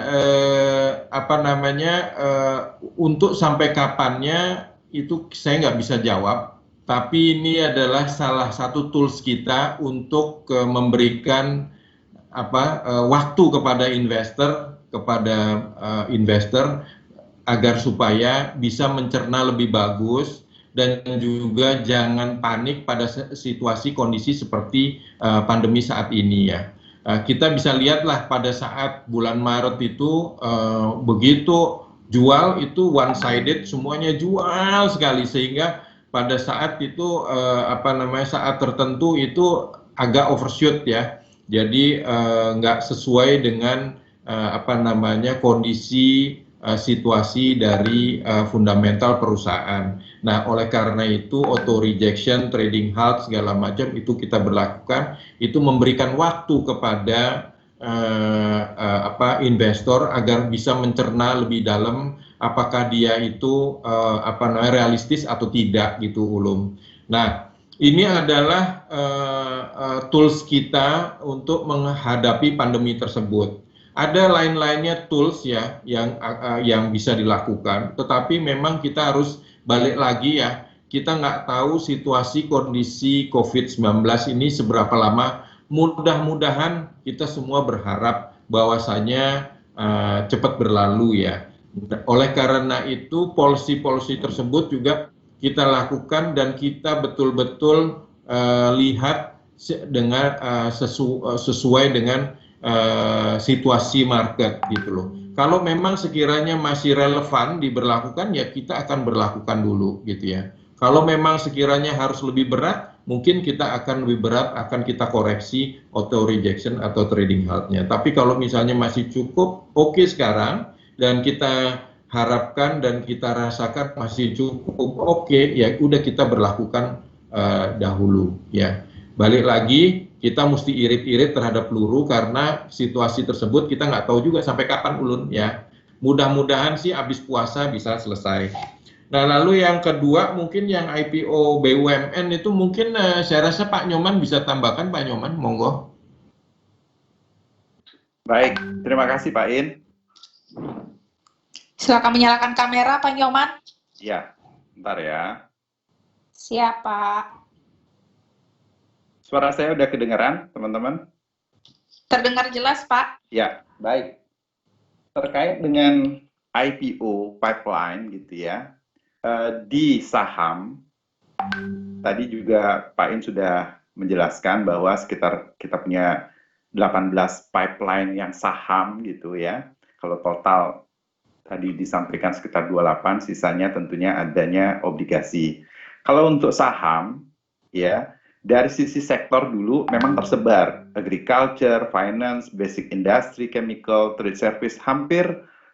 untuk sampai kapannya itu saya nggak bisa jawab, tapi ini adalah salah satu tools kita untuk memberikan waktu kepada investor agar supaya bisa mencerna lebih bagus dan juga jangan panik pada situasi kondisi seperti pandemi saat ini ya. Kita bisa lihatlah pada saat bulan Maret itu begitu jual itu one sided, semuanya jual sekali, sehingga pada saat itu saat tertentu itu agak overshoot ya. Jadi nggak sesuai dengan kondisi situasi dari fundamental perusahaan. Nah, oleh karena itu auto rejection, trading halt segala macam itu kita berlakukan, itu memberikan waktu kepada investor agar bisa mencerna lebih dalam apakah dia itu realistis atau tidak gitu Ulum. Nah, Ini adalah tools kita untuk menghadapi pandemi tersebut. Ada lain-lainnya tools ya yang bisa dilakukan, tetapi memang kita harus balik lagi ya. Kita nggak tahu situasi kondisi COVID-19 ini seberapa lama. Mudah-mudahan kita semua berharap bahwasanya cepat berlalu ya. Oleh karena itu polisi-polisi tersebut juga kita lakukan dan kita betul-betul lihat dengan sesuai dengan situasi market gitu loh. Kalau memang sekiranya masih relevan diberlakukan ya kita akan berlakukan dulu gitu ya. Kalau memang sekiranya harus lebih berat, mungkin kita akan lebih berat, akan kita koreksi auto rejection atau trading halt-nya. Tapi kalau misalnya masih cukup oke sekarang dan kita harapkan dan kita rasakan masih cukup oke, ya udah kita berlakukan dahulu ya. Balik lagi kita mesti irit-irit terhadap peluru karena situasi tersebut kita nggak tahu juga sampai kapan ulun ya. Mudah-mudahan sih habis puasa bisa selesai. Nah lalu yang kedua mungkin yang IPO BUMN itu mungkin saya rasa Pak Nyoman bisa tambahkan, Pak Nyoman, monggo. Baik, terima kasih Pak In. Silakan menyalakan kamera, Pak Nyoman. Ya, bentar ya. Siapa? Suara saya udah kedengaran, teman-teman? Terdengar jelas, Pak. Ya, baik. Terkait dengan IPO pipeline gitu ya, di saham, tadi juga Pak In sudah menjelaskan bahwa sekitar kita punya 18 pipeline yang saham gitu ya. Kalau total tadi disampaikan sekitar 28, sisanya tentunya adanya obligasi. Kalau untuk saham, ya dari sisi sektor dulu memang tersebar, agriculture, finance, basic industry, chemical, trade service, hampir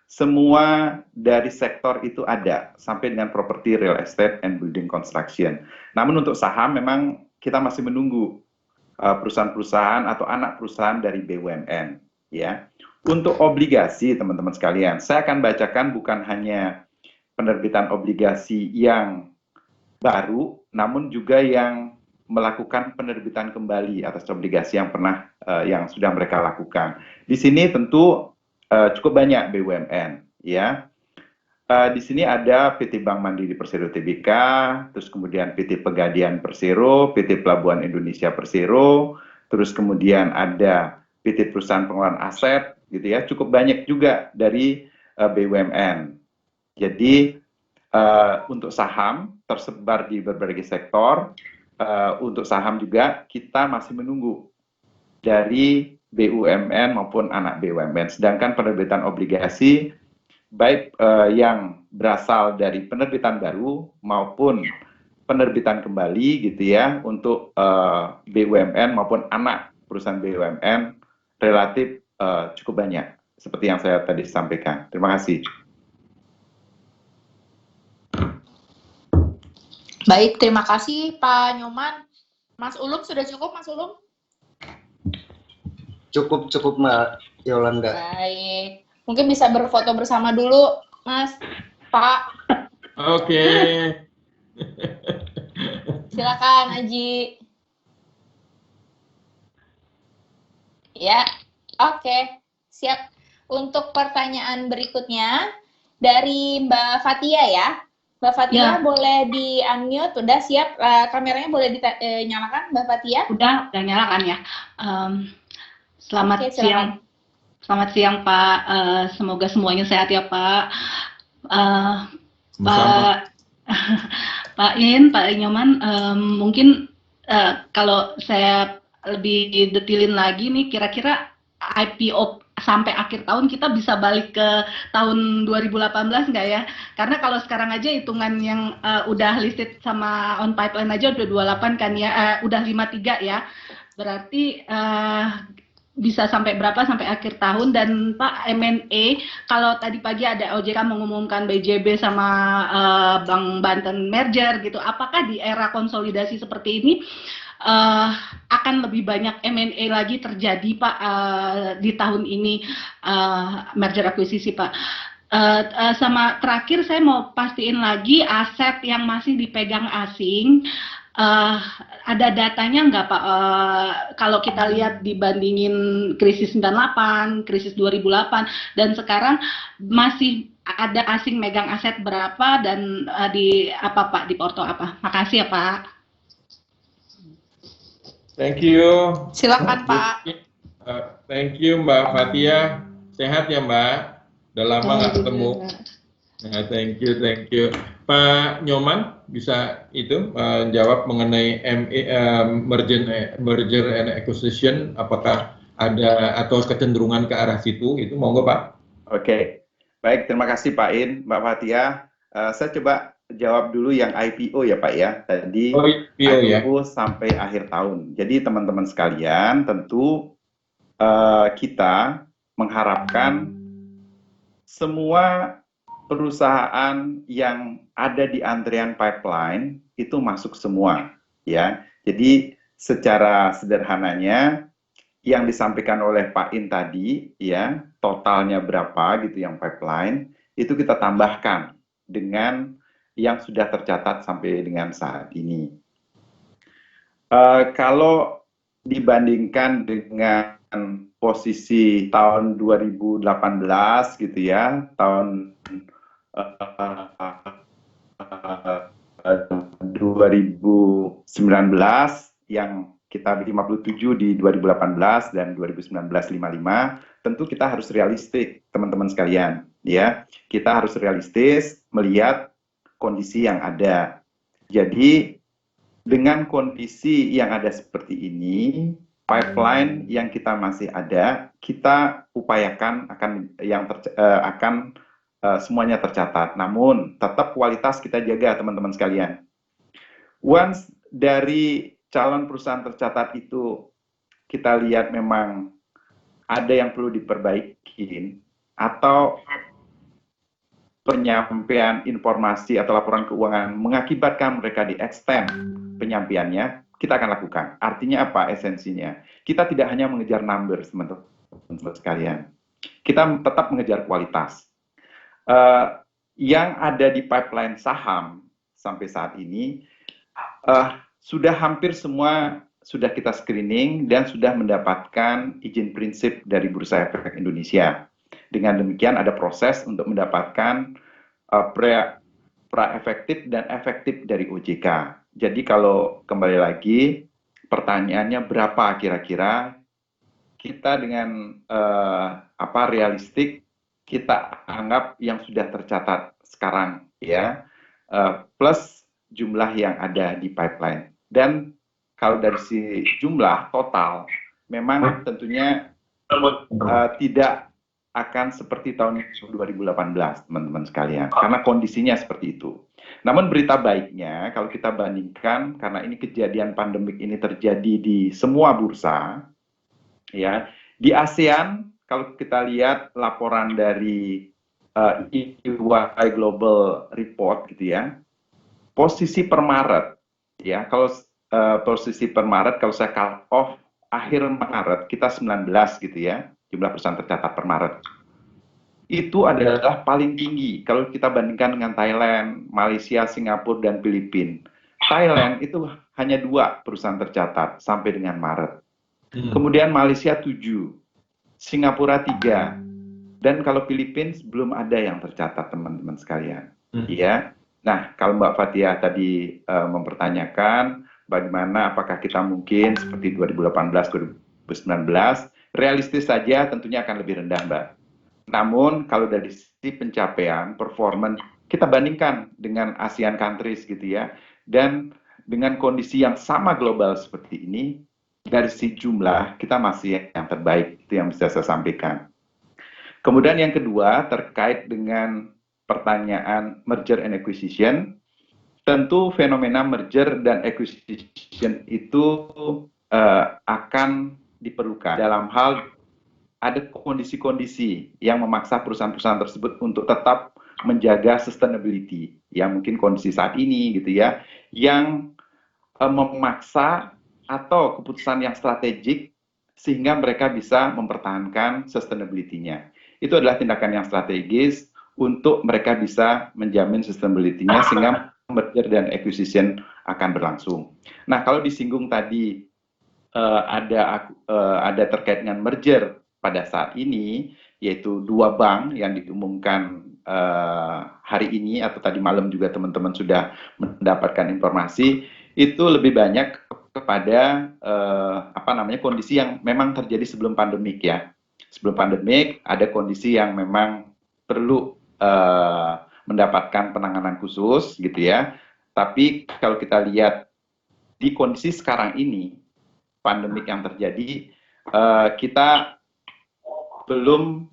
semua dari sektor itu ada, sampai dengan property, real estate, and building construction. Namun untuk saham memang kita masih menunggu perusahaan-perusahaan atau anak perusahaan dari BUMN, ya. Untuk obligasi, teman-teman sekalian, saya akan bacakan bukan hanya penerbitan obligasi yang baru, namun juga yang melakukan penerbitan kembali atas obligasi yang pernah yang sudah mereka lakukan. Di sini tentu cukup banyak BUMN, ya. Di sini ada PT Bank Mandiri Persero Tbk, terus kemudian PT Pegadaian Persero, PT Pelabuhan Indonesia Persero, terus kemudian ada PT Perusahaan Pengelolaan Aset, gitu ya, cukup banyak juga dari BUMN. Jadi untuk saham tersebar di berbagai sektor, untuk saham juga kita masih menunggu dari BUMN maupun anak BUMN. Sedangkan penerbitan obligasi baik yang berasal dari penerbitan baru maupun penerbitan kembali gitu ya untuk BUMN maupun anak perusahaan BUMN relatif cukup banyak, seperti yang saya tadi sampaikan. Terima kasih. Baik, terima kasih Pak Nyoman. Mas Ulum sudah cukup, Mas Ulum? Cukup Mbak Yolanda. Baik, mungkin bisa berfoto bersama dulu, Mas, Pak. Oke. Silakan, Haji. Ya, oke, siap. Untuk pertanyaan berikutnya dari Mbak Fatia ya. Mbak Fatia boleh di-unmute, udah siap, kameranya boleh dinyalakan Mbak Fatia? Udah nyalakan ya. Selamat siang. Selamat siang Pak, semoga semuanya sehat ya Pak. Pak In, Pak Nyoman, mungkin kalau saya lebih detilin lagi nih, kira-kira IPO sampai akhir tahun kita bisa balik ke tahun 2018 nggak ya? Karena kalau sekarang aja hitungan yang udah listed sama on pipeline aja udah 28 kan ya, udah 53 ya. Berarti bisa sampai berapa sampai akhir tahun? Dan Pak, M&A, kalau tadi pagi ada OJK mengumumkan BJB sama Bank Banten merger gitu, apakah di era konsolidasi seperti ini akan lebih banyak M&A lagi terjadi Pak di tahun ini, merger akuisisi Pak? Sama terakhir saya mau pastiin lagi aset yang masih dipegang asing, ada datanya nggak Pak? Kalau kita lihat dibandingin krisis 98, krisis 2008, dan sekarang masih ada asing megang aset berapa dan di apa Pak, di porto apa? Makasih ya Pak. Thank you. Silakan Pak. Thank you Mbak Fatia. Sehat ya Mbak? Udah lama nggak ketemu. Nah, thank you. Pak Nyoman bisa itu menjawab mengenai merger and acquisition, apakah ada atau kecenderungan ke arah situ? Itu monggo Pak. Oke, baik, terima kasih Pak In, Mbak Fatia. Saya coba jawab dulu yang IPO ya Pak ya. Tadi IPO sampai akhir tahun. Jadi teman-teman sekalian, tentu kita mengharapkan semua perusahaan yang ada di antrean pipeline itu masuk semua ya. Jadi secara sederhananya yang disampaikan oleh Pak In tadi ya, totalnya berapa gitu yang pipeline, itu kita tambahkan dengan yang sudah tercatat sampai dengan saat ini. Kalau dibandingkan dengan posisi tahun 2018 gitu ya, tahun 2019 yang kita 57 di 2018 dan 2019 55, tentu kita harus realistik teman-teman sekalian ya. Kita harus realistis melihat kondisi yang ada. Jadi dengan kondisi yang ada seperti ini, pipeline yang kita masih ada, kita upayakan akan semuanya tercatat. Namun tetap kualitas kita jaga teman-teman sekalian. Once dari calon perusahaan tercatat itu kita lihat memang ada yang perlu diperbaiki atau penyampaian informasi atau laporan keuangan mengakibatkan mereka di-extend penyampaiannya, kita akan lakukan. Artinya apa esensinya? Kita tidak hanya mengejar numbers, teman-teman sekalian. Kita tetap mengejar kualitas. Yang ada di pipeline saham sampai saat ini, sudah hampir semua sudah kita screening dan sudah mendapatkan izin prinsip dari Bursa Efek Indonesia. Dengan demikian ada proses untuk mendapatkan pra-efektif dan efektif dari OJK. Jadi kalau kembali lagi, pertanyaannya berapa kira-kira, kita dengan realistik, kita anggap yang sudah tercatat sekarang ya, plus jumlah yang ada di pipeline. Dan kalau dari si jumlah total, memang tentunya tidak akan seperti tahun 2018, teman-teman sekalian, karena kondisinya seperti itu. Namun berita baiknya, kalau kita bandingkan, karena ini kejadian pandemik ini terjadi di semua bursa, ya, di ASEAN, kalau kita lihat laporan dari EY Global Report, gitu ya, posisi per Maret, ya, kalau posisi per Maret, kalau saya cut off akhir Maret, kita 19 gitu ya, jumlah perusahaan tercatat per Maret. Itu adalah paling tinggi kalau kita bandingkan dengan Thailand, Malaysia, Singapura, dan Filipina. Thailand itu hanya 2 perusahaan tercatat sampai dengan Maret. Kemudian Malaysia 7, Singapura 3, dan kalau Filipina belum ada yang tercatat, teman-teman sekalian. Ya. Nah, kalau Mbak Fatia tadi mempertanyakan bagaimana apakah kita mungkin seperti 2018-2019, realistis saja tentunya akan lebih rendah, Mbak. Namun kalau dari sisi pencapaian, performance, kita bandingkan dengan ASEAN countries gitu ya, dan dengan kondisi yang sama global seperti ini, dari sisi jumlah kita masih yang terbaik, itu yang bisa saya sampaikan. Kemudian yang kedua terkait dengan pertanyaan merger and acquisition, tentu fenomena merger dan acquisition itu akan diperlukan dalam hal ada kondisi-kondisi yang memaksa perusahaan-perusahaan tersebut untuk tetap menjaga sustainability, yang mungkin kondisi saat ini gitu ya, yang memaksa atau keputusan yang strategik sehingga mereka bisa mempertahankan sustainability-nya. Itu adalah tindakan yang strategis untuk mereka bisa menjamin sustainability-nya sehingga merger dan acquisition akan berlangsung. Nah, kalau disinggung tadi ada terkait dengan merger pada saat ini, yaitu 2 bank yang diumumkan hari ini atau tadi malam juga teman-teman sudah mendapatkan informasi, itu lebih banyak kepada kondisi yang memang terjadi sebelum pandemik ya. Sebelum pandemik ada kondisi yang memang perlu mendapatkan penanganan khusus gitu ya. Tapi kalau kita lihat di kondisi sekarang ini, pandemik yang terjadi, kita belum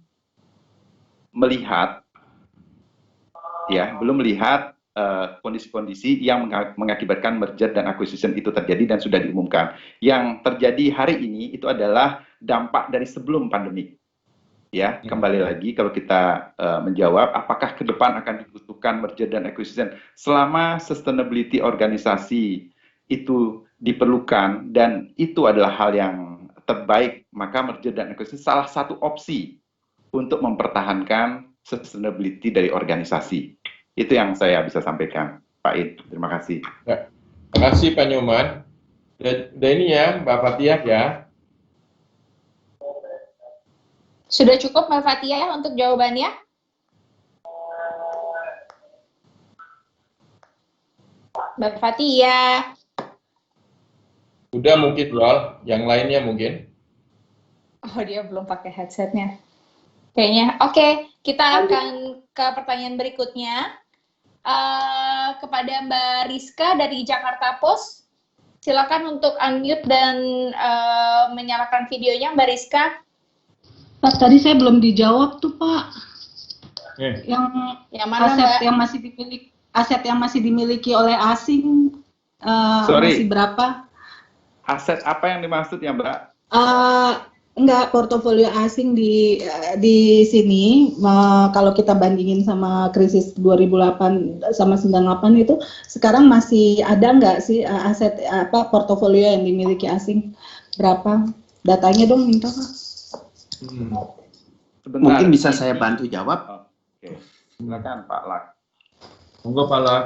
melihat kondisi-kondisi yang mengakibatkan merger dan acquisition itu terjadi dan sudah diumumkan. Yang terjadi hari ini itu adalah dampak dari sebelum pandemik. Ya, kembali lagi kalau kita menjawab apakah ke depan akan dibutuhkan merger dan acquisition selama sustainability organisasi itu diperlukan dan itu adalah hal yang terbaik, maka merger dan acquisition salah satu opsi untuk mempertahankan sustainability dari organisasi. Itu yang saya bisa sampaikan, Pak In. Terima kasih. Ya, terima kasih Pak Nyoman. Dan ini ya Mbak Fathia ya. Sudah cukup Mbak Fathia untuk jawabannya? Mbak Fathia. Udah mungkin Wal, yang lainnya mungkin. Oh, dia belum pakai headsetnya. Kayaknya. Oke, kita akan ke pertanyaan berikutnya. Kepada Mbak Rizka dari Jakarta Post. Silakan untuk unmute dan menyalakan videonya Mbak Rizka. Pak, tadi saya belum dijawab tuh Pak. Yang mana Mbak? Aset yang masih dimiliki oleh asing masih berapa? Aset apa yang dimaksud ya Mbak? Enggak, portofolio asing di sini kalau kita bandingin sama krisis 2008 sama 98 itu sekarang masih ada nggak sih aset portofolio yang dimiliki asing berapa? Datanya dong minta Pak. Mungkin bisa saya bantu jawab. Oke. Silakan Pak Lak. Monggo Pak Lak.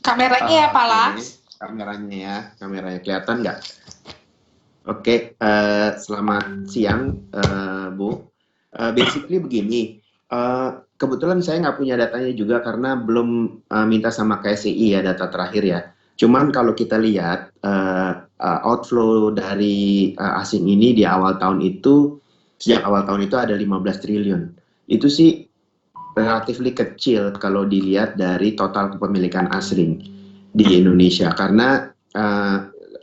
Kameranya ya Pak Lak. Kameranya kelihatan nggak? Oke, selamat siang Bu. Basically begini, kebetulan saya nggak punya datanya juga karena belum minta sama KSCI ya data terakhir ya. Cuman kalau kita lihat outflow dari asing ini di awal tahun itu, sejak awal tahun itu ada 15 triliun. Itu sih relatif kecil kalau dilihat dari total kepemilikan asing di Indonesia karena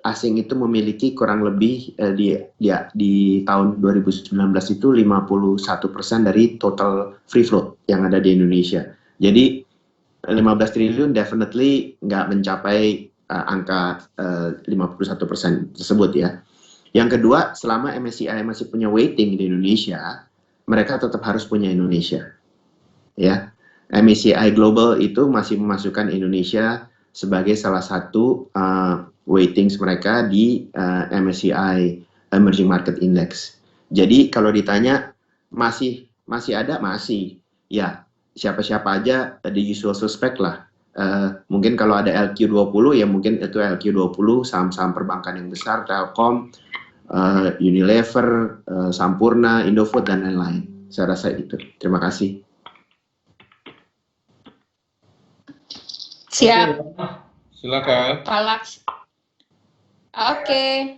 asing itu memiliki kurang lebih di tahun 2019 itu 51% dari total free float yang ada di Indonesia. Jadi 15 triliun definitely nggak mencapai angka 51% tersebut ya. Yang kedua, selama MSCI masih punya weighting di Indonesia, mereka tetap harus punya Indonesia. Ya, MSCI Global itu masih memasukkan Indonesia sebagai salah satu weightings mereka di MSCI Emerging Market Index. Jadi kalau ditanya masih ada, masih. Ya, siapa-siapa aja the usual suspect lah. Mungkin kalau ada LQ20 ya mungkin itu LQ20 saham-saham perbankan yang besar, Telkom, Unilever, Sampurna, Indofood dan lain-lain. Saya rasa itu. Terima kasih. Siap. Silakan. Pak Lak. Oke.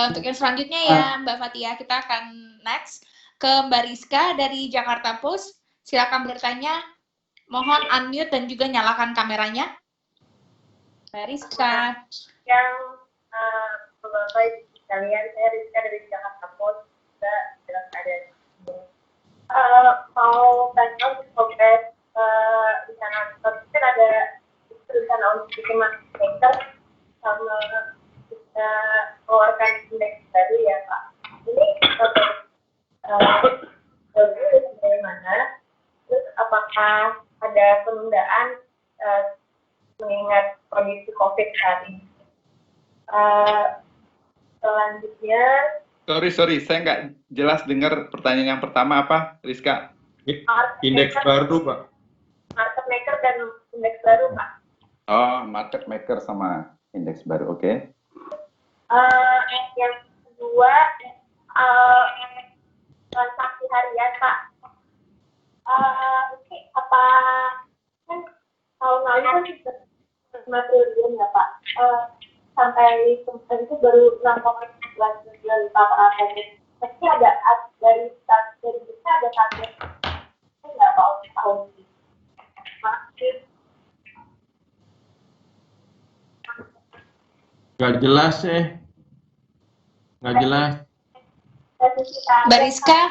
Untuk yang selanjutnya ya Mbak Fathia, kita akan next ke Mbak Rizka dari Jakarta Post. Silakan bertanya. Mohon unmute dan juga nyalakan kameranya. Mbak Rizka. Yang Bapak sekalian, saya Rizka dari Jakarta Post juga dalam keadaan mau tanya untuk progres di sana. Kan ada rencana untuk bikin market maker sama kita keluarkan indeks baru ya Pak. Ini bagaimana? Terus apakah ada penundaan mengingat kondisi COVID saat ini? Selanjutnya, Sorry, saya nggak jelas dengar pertanyaan yang pertama apa, Rizka? Indeks baru, Pak. market maker dan indeks baru, Pak. Oh, market maker sama indeks baru, oke. Yang kedua, transaksi harian, Pak. Ini apa kan tahun lalu kan 5 triliun ya, Pak. Sampai kemarin itu baru 6,9 triliun, Pak. Pasti ada dari kita ada target nggak, Pak, untuk tahun ini? Makasih. Nggak jelas nggak jelas. Mbak Rizka,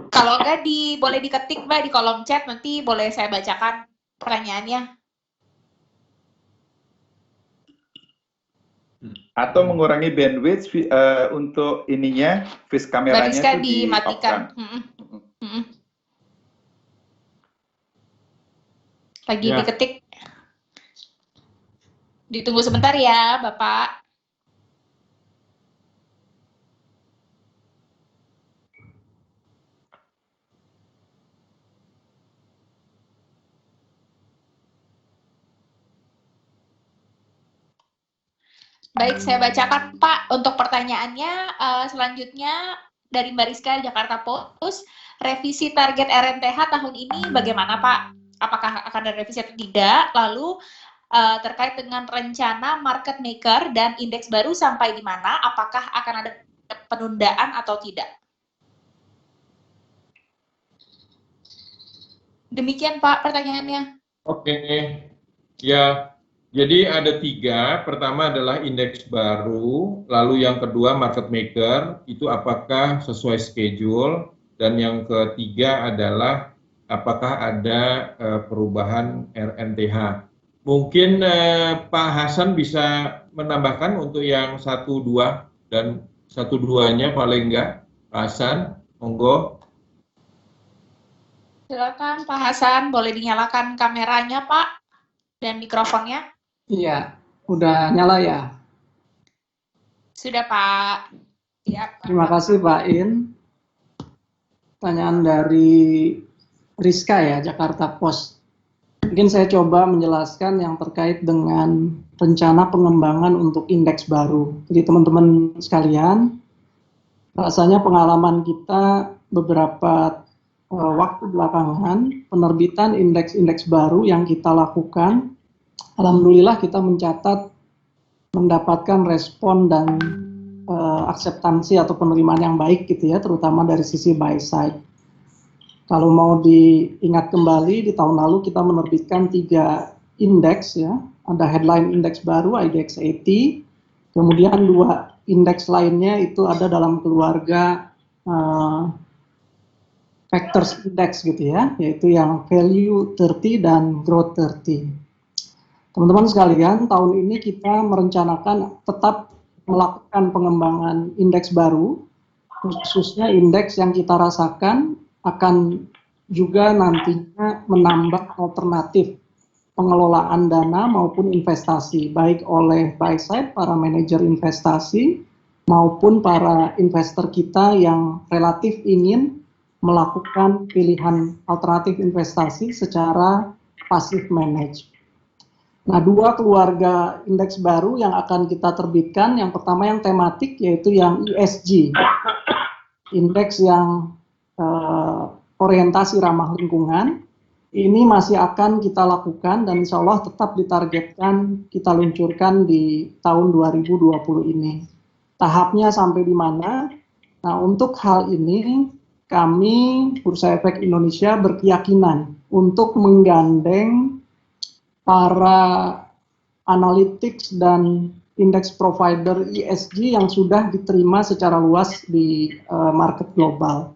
kalau enggak boleh diketik Mbak di kolom chat, nanti boleh saya bacakan pertanyaannya. Atau mengurangi bandwidth untuk ininya, face kameranya Mbak Rizka itu dimatikan. Lagi Ya. diketik. Ditunggu sebentar ya, Bapak. Baik, saya bacakan Pak untuk pertanyaannya. Selanjutnya dari Mbak Rizka Jakarta Post, revisi target RNTH tahun ini bagaimana Pak? Apakah akan ada revisi atau tidak? Lalu terkait dengan rencana market maker dan indeks baru sampai di mana? Apakah akan ada penundaan atau tidak? Demikian Pak pertanyaannya. Oke, ya. Jadi ada 3, pertama adalah indeks baru, lalu yang kedua market maker, itu apakah sesuai schedule, dan yang ketiga adalah apakah ada perubahan RNTH. Mungkin Pak Hasan bisa menambahkan untuk yang 1, 2, dan 1, 2-nya paling enggak, Pak Hasan, monggo. Silakan Pak Hasan, boleh dinyalakan kameranya Pak, dan mikrofonnya. Iya, udah nyala ya. Sudah Pak. Ya, Pak. Terima kasih Pak In. Pertanyaan dari Rizka ya, Jakarta Post. Mungkin saya coba menjelaskan yang terkait dengan rencana pengembangan untuk indeks baru. Jadi teman-teman sekalian, rasanya pengalaman kita beberapa waktu belakangan, penerbitan indeks-indeks baru yang kita lakukan, alhamdulillah kita mendapatkan respon dan akseptansi atau penerimaan yang baik gitu ya, terutama dari sisi buy side. Kalau mau diingat kembali, di tahun lalu kita menerbitkan 3 indeks ya, ada headline indeks baru IDX 80, kemudian 2 indeks lainnya itu ada dalam keluarga factors index gitu ya, yaitu yang value 30 dan growth 30. Teman-teman sekalian, tahun ini kita merencanakan tetap melakukan pengembangan indeks baru, khususnya indeks yang kita rasakan akan juga nantinya menambah alternatif pengelolaan dana maupun investasi, baik oleh buy side, para manajer investasi, maupun para investor kita yang relatif ingin melakukan pilihan alternatif investasi secara passive manage. Nah, 2 keluarga indeks baru yang akan kita terbitkan, yang pertama yang tematik, yaitu yang ESG, indeks yang orientasi ramah lingkungan. Ini masih akan kita lakukan dan insya Allah tetap ditargetkan kita luncurkan di tahun 2020 ini. Tahapnya sampai di mana? Nah, untuk hal ini kami Bursa Efek Indonesia berkeyakinan untuk menggandeng para analytics dan index provider ESG yang sudah diterima secara luas di market global.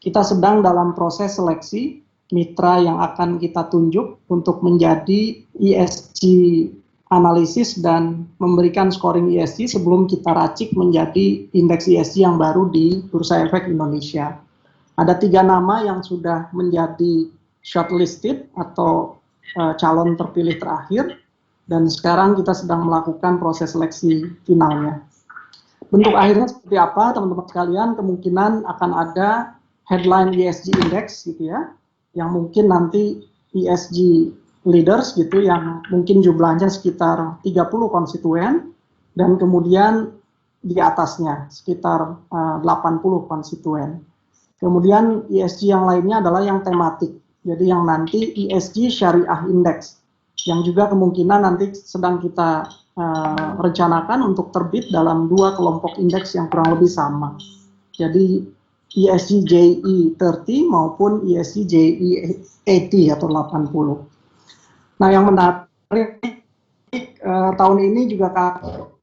Kita sedang dalam proses seleksi mitra yang akan kita tunjuk untuk menjadi ESG analisis dan memberikan scoring ESG sebelum kita racik menjadi indeks ESG yang baru di Bursa Efek Indonesia. Ada 3 nama yang sudah menjadi shortlisted atau calon terpilih terakhir, dan sekarang kita sedang melakukan proses seleksi finalnya. Bentuk akhirnya seperti apa, teman-teman sekalian? Kemungkinan akan ada headline ESG index gitu ya, yang mungkin nanti ESG leaders gitu yang mungkin jumlahnya sekitar 30 konstituen, dan kemudian di atasnya sekitar 80 konstituen. Kemudian ESG yang lainnya adalah yang tematik. Jadi yang nanti ESG Syariah Index, yang juga kemungkinan nanti sedang kita rencanakan untuk terbit dalam 2 kelompok indeks yang kurang lebih sama. Jadi ESG JE 30 maupun ESG JE 80 atau 80. Nah, yang menarik tahun ini juga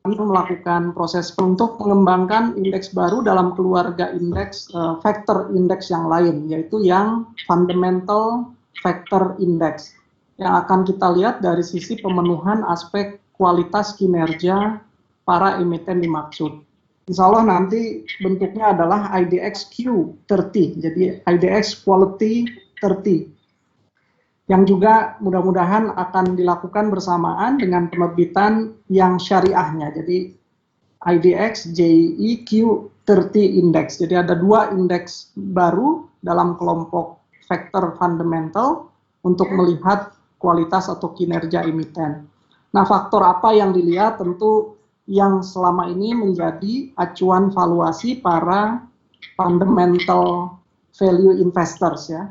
kami melakukan proses untuk mengembangkan indeks baru dalam keluarga indeks factor index yang lain, yaitu yang fundamental factor index, yang akan kita lihat dari sisi pemenuhan aspek kualitas kinerja para emiten dimaksud. Insya Allah nanti bentuknya adalah IDX Q30, jadi IDX Quality 30, yang juga mudah-mudahan akan dilakukan bersamaan dengan penerbitan yang syariahnya. Jadi IDX JEQ 30 Index. Jadi ada 2 indeks baru dalam kelompok faktor fundamental untuk melihat kualitas atau kinerja emiten. Nah, faktor apa yang dilihat? Tentu yang selama ini menjadi acuan valuasi para fundamental value investors ya.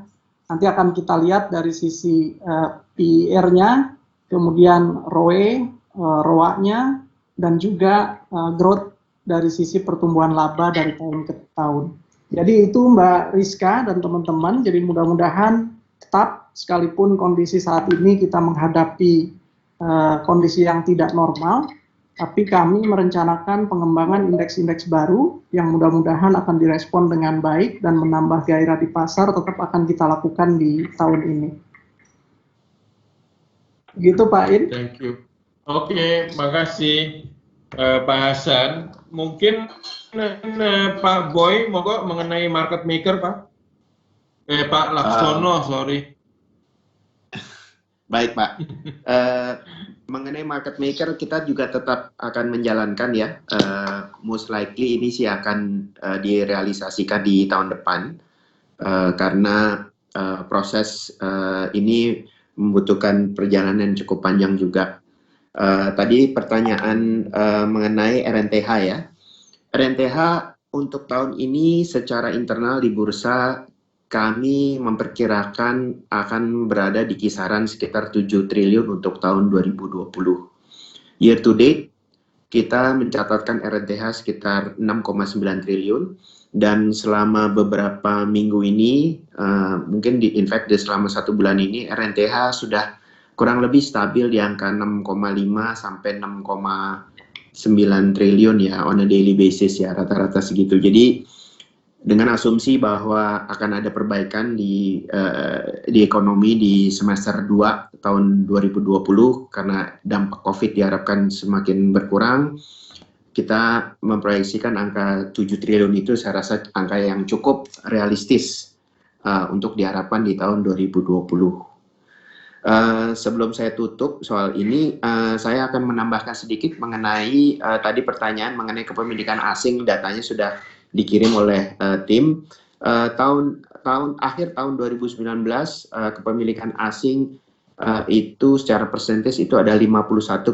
Nanti akan kita lihat dari sisi PER-nya, kemudian ROE, ROA-nya, dan juga growth dari sisi pertumbuhan laba dari tahun ke tahun. Jadi itu Mbak Rizka dan teman-teman, jadi mudah-mudahan tetap sekalipun kondisi saat ini kita menghadapi kondisi yang tidak normal, tapi kami merencanakan pengembangan indeks-indeks baru yang mudah-mudahan akan direspon dengan baik dan menambah gairah di pasar, tetap akan kita lakukan di tahun ini. Gitu Pak In. Thank you. Oke, makasih Pak Hasan. Mungkin Pak Boy, monggo mengenai market maker Pak. Pak Laksono, sorry. Baik Pak. Mengenai market maker kita juga tetap akan menjalankan ya, most likely ini sih akan direalisasikan di tahun depan, karena proses ini membutuhkan perjalanan yang cukup panjang juga. Tadi pertanyaan mengenai RNTH ya, RNTH untuk tahun ini secara internal di bursa kami memperkirakan akan berada di kisaran sekitar 7 triliun untuk tahun 2020. Year to date, kita mencatatkan RNTH sekitar 6,9 triliun, dan selama beberapa minggu ini, mungkin in fact selama 1 bulan ini, RNTH sudah kurang lebih stabil di angka 6,5 sampai 6,9 triliun ya, on a daily basis ya, rata-rata segitu. Jadi, dengan asumsi bahwa akan ada perbaikan di ekonomi di semester 2 tahun 2020 karena dampak COVID diharapkan semakin berkurang, kita memproyeksikan angka 7 triliun itu saya rasa angka yang cukup realistis untuk diharapkan di tahun 2020. Sebelum saya tutup soal ini, saya akan menambahkan sedikit mengenai tadi pertanyaan mengenai kepemilikan asing, datanya sudah dikirim oleh tim. Akhir tahun 2019 kepemilikan asing itu secara persentase itu ada 51,9%.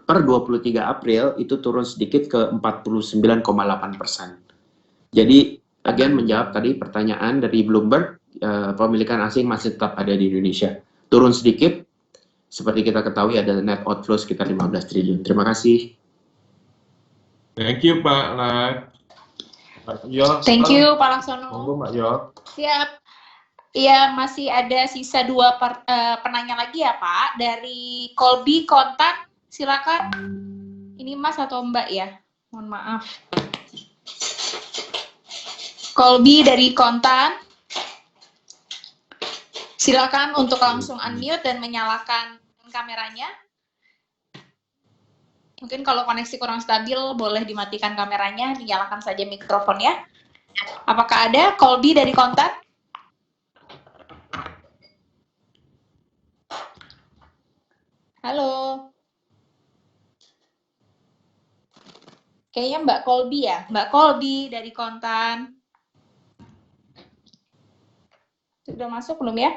Per 23 April itu turun sedikit ke 49,8%. Jadi again menjawab tadi pertanyaan dari Bloomberg, pemilikan asing masih tetap ada di Indonesia. Turun sedikit, seperti kita ketahui ada net outflow sekitar 15 triliun. Terima kasih. Thank you Pak Lak. Yo, Thank you Pak Laksono. Monggo Mbak Yo. Siap. Iya, masih ada sisa 2 penanya lagi ya Pak. Dari Colby Kontak, silakan. Ini Mas atau Mbak ya? Mohon maaf. Colby dari Kontan. Silakan untuk langsung unmute dan menyalakan kameranya. Mungkin kalau koneksi kurang stabil, boleh dimatikan kameranya, dinyalakan saja mikrofonnya. Apakah ada Colby dari Kontan? Halo. Kayaknya Mbak Colby ya? Mbak Colby dari Kontan. Sudah masuk belum ya?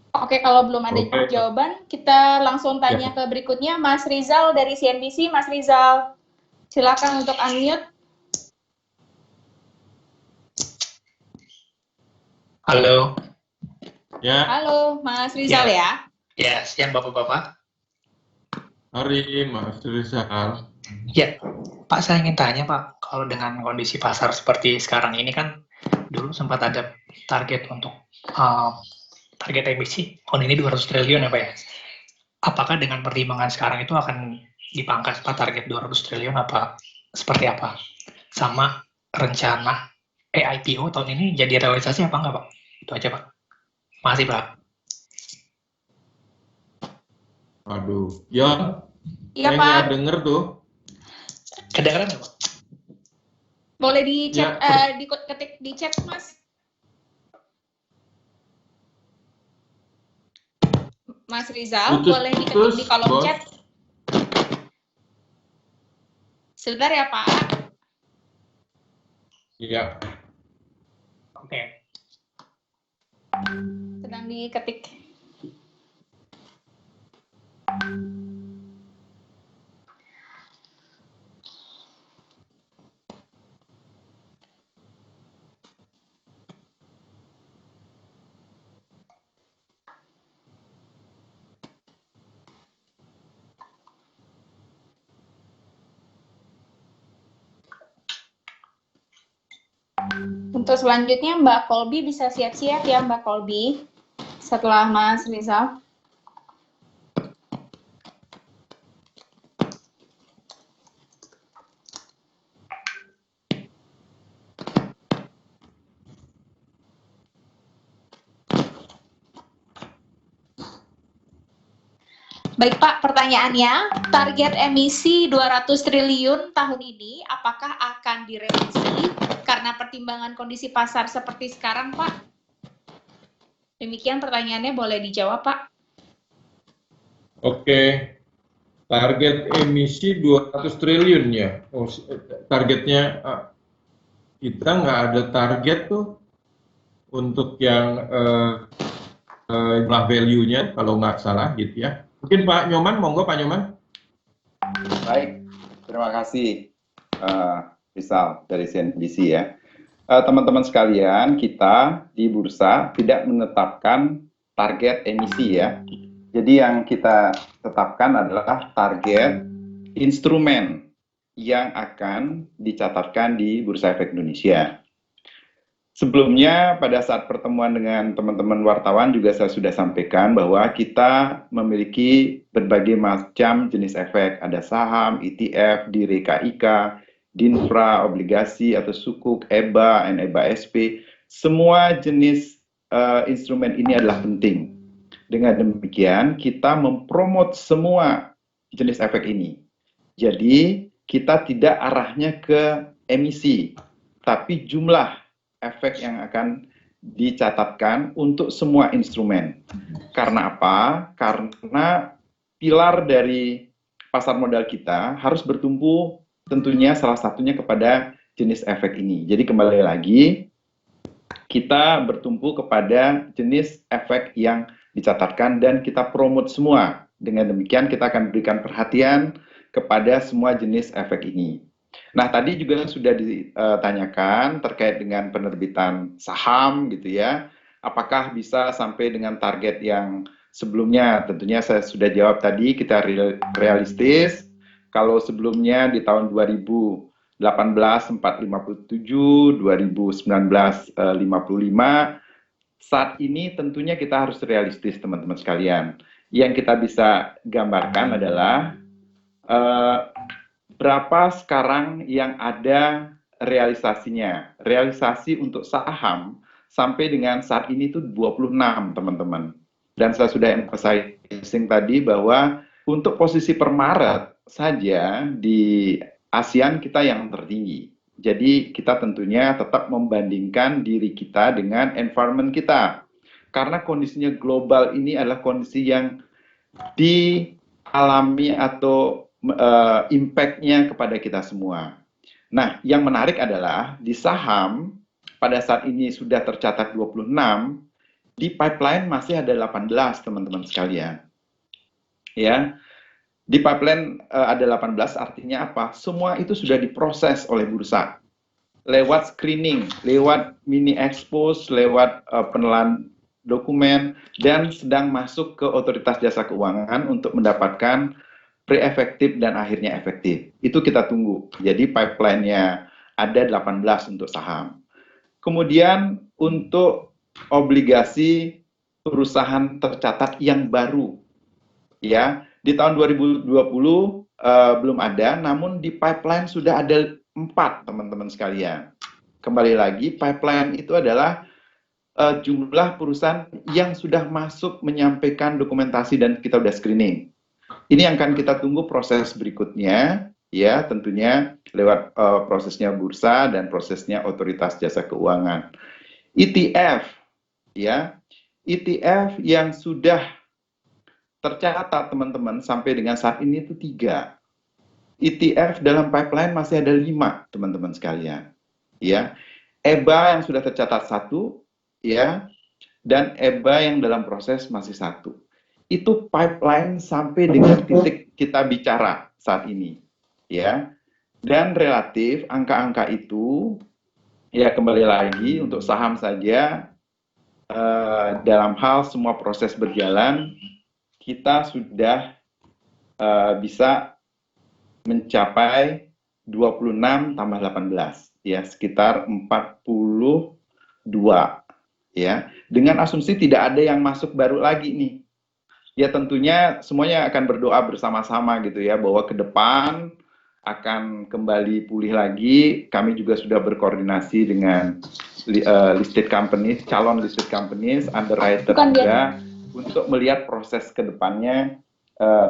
Oke, kalau belum ada Oke. jawaban, kita langsung tanya ke berikutnya. Mas Rizal dari CNBC. Mas Rizal, silakan untuk unmute. Halo. Ya. Halo, Mas Rizal ya. Ya, siang Bapak-Bapak. Hari Mas Rizal. Ya, Pak, saya ingin tanya Pak, kalau dengan kondisi pasar seperti sekarang ini kan dulu sempat ada target untuk target emisi tahun ini 200 triliun ya Pak ya. Apakah dengan pertimbangan sekarang itu akan dipangkas Pak target 200 triliun apa seperti apa? Sama rencana IPO tahun ini jadi realisasi apa enggak Pak? Itu aja Pak. Makasih Pak. Aduh, ya. Iya, Saya Pak. nggak denger tuh. Kedengeran nggak Pak? Boleh di chat, Ya, diketik di chat, Mas. Mas Rizal, Putus, boleh diketik di kolom Bos. chat. Sebentar ya, Pak. Iya. Oke. Sedang diketik. Untuk selanjutnya Mbak Kolbi bisa siap-siap ya Mbak Kolbi. Setelah Mas Rizal. Baik Pak, pertanyaannya, target emisi 200 triliun tahun ini apakah akan direvisi karena pertimbangan kondisi pasar seperti sekarang Pak? Demikian pertanyaannya, boleh dijawab Pak. Oke. Target emisi 200 triliun ya. Oh, targetnya kita nggak ada target tuh untuk yang jumlah value-nya kalau nggak salah gitu ya. Mungkin Pak Nyoman, monggo Pak Nyoman. Baik, terima kasih Rizal dari CNBC ya. Teman-teman sekalian, kita di bursa tidak menetapkan target emisi ya. Jadi yang kita tetapkan adalah target instrumen yang akan dicatatkan di Bursa Efek Indonesia. Sebelumnya pada saat pertemuan dengan teman-teman wartawan juga saya sudah sampaikan bahwa kita memiliki berbagai macam jenis efek. Ada saham, ETF, DIRE KIK, DINFRA, obligasi atau sukuk, EBA, NEBA SP. Semua jenis instrumen ini adalah penting. Dengan demikian kita mempromot semua jenis efek ini. Jadi kita tidak arahnya ke emisi, tapi jumlah efek yang akan dicatatkan untuk semua instrumen. Karena apa? Karena pilar dari pasar modal kita harus bertumpu tentunya salah satunya kepada jenis efek ini. Jadi kembali lagi, kita bertumpu kepada jenis efek yang dicatatkan dan kita promote semua. Dengan demikian kita akan berikan perhatian kepada semua jenis efek ini. Nah, tadi juga sudah ditanyakan terkait dengan penerbitan saham gitu ya. Apakah bisa sampai dengan target yang sebelumnya? Tentunya saya sudah jawab tadi, kita realistis. Kalau sebelumnya di tahun 2018 sempat 57, 2019 55, saat ini tentunya kita harus realistis teman-teman sekalian. Yang kita bisa gambarkan adalah berapa sekarang yang ada realisasinya. Realisasi untuk saham sampai dengan saat ini itu 26 teman-teman. Dan saya sudah emphasizing tadi bahwa untuk posisi per Maret saja di ASEAN kita yang tertinggi. Jadi kita tentunya tetap membandingkan diri kita dengan environment kita. Karena kondisinya global ini adalah kondisi yang dialami atau impact-nya kepada kita semua. Nah, yang menarik adalah di saham pada saat ini sudah tercatat 26, di pipeline masih ada 18 teman-teman sekalian. Ya, di pipeline ada 18 artinya apa? Semua itu sudah diproses oleh bursa lewat screening, lewat mini expose, lewat penelan dokumen, dan sedang masuk ke otoritas jasa keuangan untuk mendapatkan pre-efektif dan akhirnya efektif. Itu kita tunggu. Jadi pipeline-nya ada 18 untuk saham. Kemudian untuk obligasi perusahaan tercatat yang baru, ya, di tahun 2020 belum ada, namun di pipeline sudah ada 4 teman-teman sekalian. Kembali lagi, pipeline itu adalah jumlah perusahaan yang sudah masuk menyampaikan dokumentasi dan kita udah screening. Ini yang akan kita tunggu proses berikutnya, ya, tentunya lewat prosesnya bursa dan prosesnya otoritas jasa keuangan. ETF, ya, ETF yang sudah tercatat teman-teman sampai dengan saat ini itu 3. ETF dalam pipeline masih ada 5 teman-teman sekalian, ya. EBA yang sudah tercatat 1, ya, dan EBA yang dalam proses masih 1. Itu pipeline sampai dengan titik kita bicara saat ini, ya. Dan relatif angka-angka itu, ya, kembali lagi untuk saham saja, dalam hal semua proses berjalan, kita sudah bisa mencapai 26 tambah 18, ya, sekitar 42, ya. Dengan asumsi tidak ada yang masuk baru lagi nih. Ya, tentunya semuanya akan berdoa bersama-sama gitu ya, bahwa ke depan akan kembali pulih lagi. Kami juga sudah berkoordinasi dengan listed companies, calon listed companies, underwriter juga, untuk melihat proses ke depannya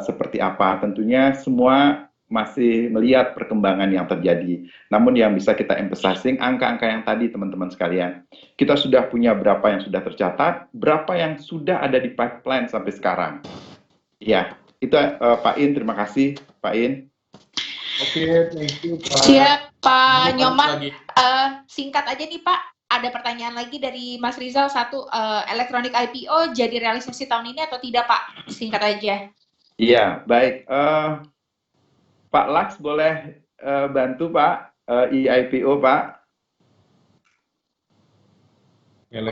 seperti apa. Tentunya semua masih melihat perkembangan yang terjadi. Namun yang bisa kita emphasizing, angka-angka yang tadi teman-teman sekalian. Kita sudah punya berapa yang sudah tercatat, berapa yang sudah ada di pipeline sampai sekarang. Ya, itu Pak In, terima kasih Pak In. Oke, thank you Pak. Siap Pak Nyoman. Singkat aja nih Pak, ada pertanyaan lagi dari Mas Rizal, satu, elektronik IPO jadi realisasi tahun ini atau tidak Pak? Singkat aja. Iya, baik. Pak Laks boleh bantu Pak, IPO Pak.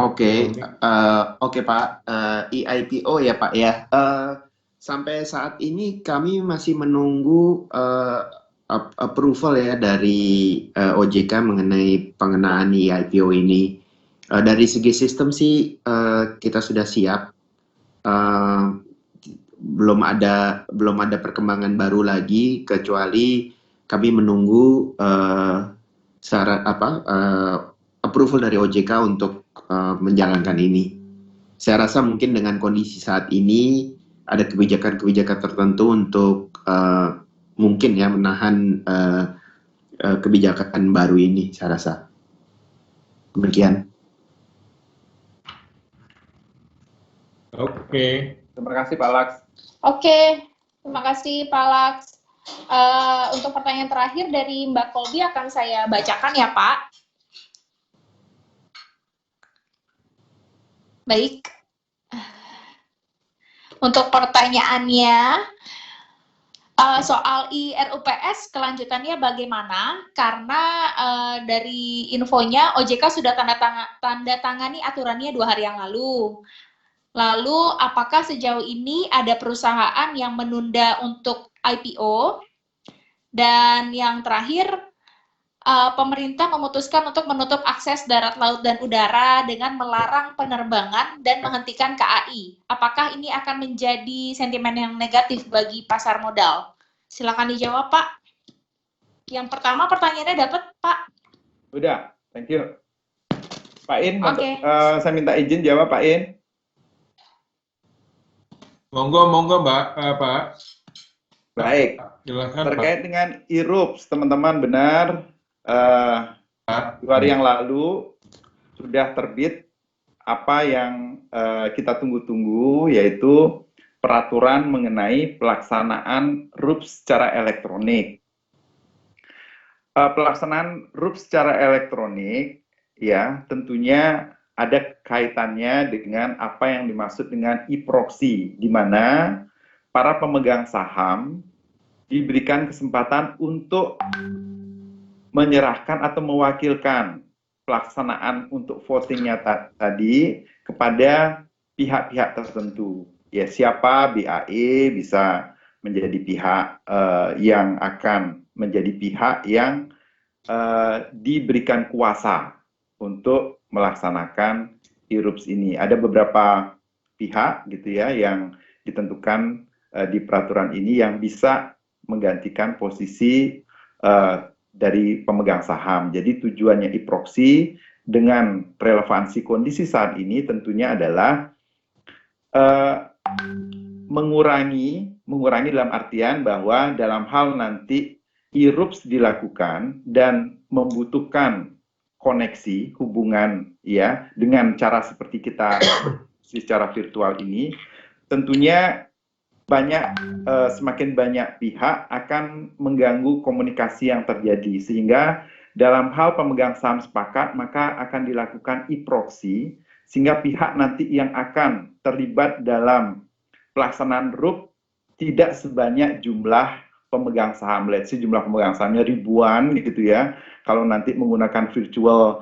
Oke Pak, IPO ya Pak ya. Sampai saat ini kami masih menunggu approval ya dari OJK mengenai pengenaan IPO ini. Dari segi sistem sih kita sudah siap. Belum ada perkembangan baru lagi, kecuali kami menunggu approval dari OJK untuk menjalankan ini. Saya rasa mungkin dengan kondisi saat ini ada kebijakan-kebijakan tertentu untuk mungkin ya menahan kebijakan baru ini, saya rasa. Demikian. Oke. Terima kasih Pak Laks. Oke, terima kasih Pak Laks. Untuk pertanyaan terakhir dari Mbak Kolbi akan saya bacakan ya Pak. Baik. Untuk pertanyaannya, soal IRUPS kelanjutannya bagaimana? Karena dari infonya OJK sudah tanda tangani aturannya 2 hari yang lalu. Lalu apakah sejauh ini ada perusahaan yang menunda untuk IPO? Dan yang terakhir, pemerintah memutuskan untuk menutup akses darat, laut, dan udara dengan melarang penerbangan dan menghentikan KAI. Apakah ini akan menjadi sentimen yang negatif bagi pasar modal? Silakan dijawab, Pak. Yang pertama pertanyaannya dapat, Pak. Udah, thank you. Pak In, Oke. saya minta izin jawab Pak In. Monggo Mbak, Pak. Baik. Silakan, Terkait dengan IRUPS, teman-teman benar. 2 hari yang lalu sudah terbit apa yang kita tunggu-tunggu, yaitu peraturan mengenai pelaksanaan RUPS secara elektronik. Pelaksanaan RUPS secara elektronik, ya, tentunya ada kaitannya dengan apa yang dimaksud dengan e-proxy, di mana para pemegang saham diberikan kesempatan untuk menyerahkan atau mewakilkan pelaksanaan untuk votingnya tadi kepada pihak-pihak tertentu. Ya, siapa BAE bisa menjadi pihak yang akan menjadi pihak yang diberikan kuasa untuk melaksanakan IRUPS ini. Ada beberapa pihak gitu ya yang ditentukan di peraturan ini yang bisa menggantikan posisi dari pemegang saham. Jadi tujuannya e-proxy dengan relevansi kondisi saat ini tentunya adalah mengurangi dalam artian bahwa dalam hal nanti IRUPS dilakukan dan membutuhkan koneksi hubungan ya dengan cara seperti kita secara virtual ini, tentunya semakin banyak pihak akan mengganggu komunikasi yang terjadi, sehingga dalam hal pemegang saham sepakat maka akan dilakukan e-proxy, sehingga pihak nanti yang akan terlibat dalam pelaksanaan RUP tidak sebanyak jumlah pemegang saham. Let's say jumlah pemegang sahamnya ribuan gitu ya. Kalau nanti menggunakan virtual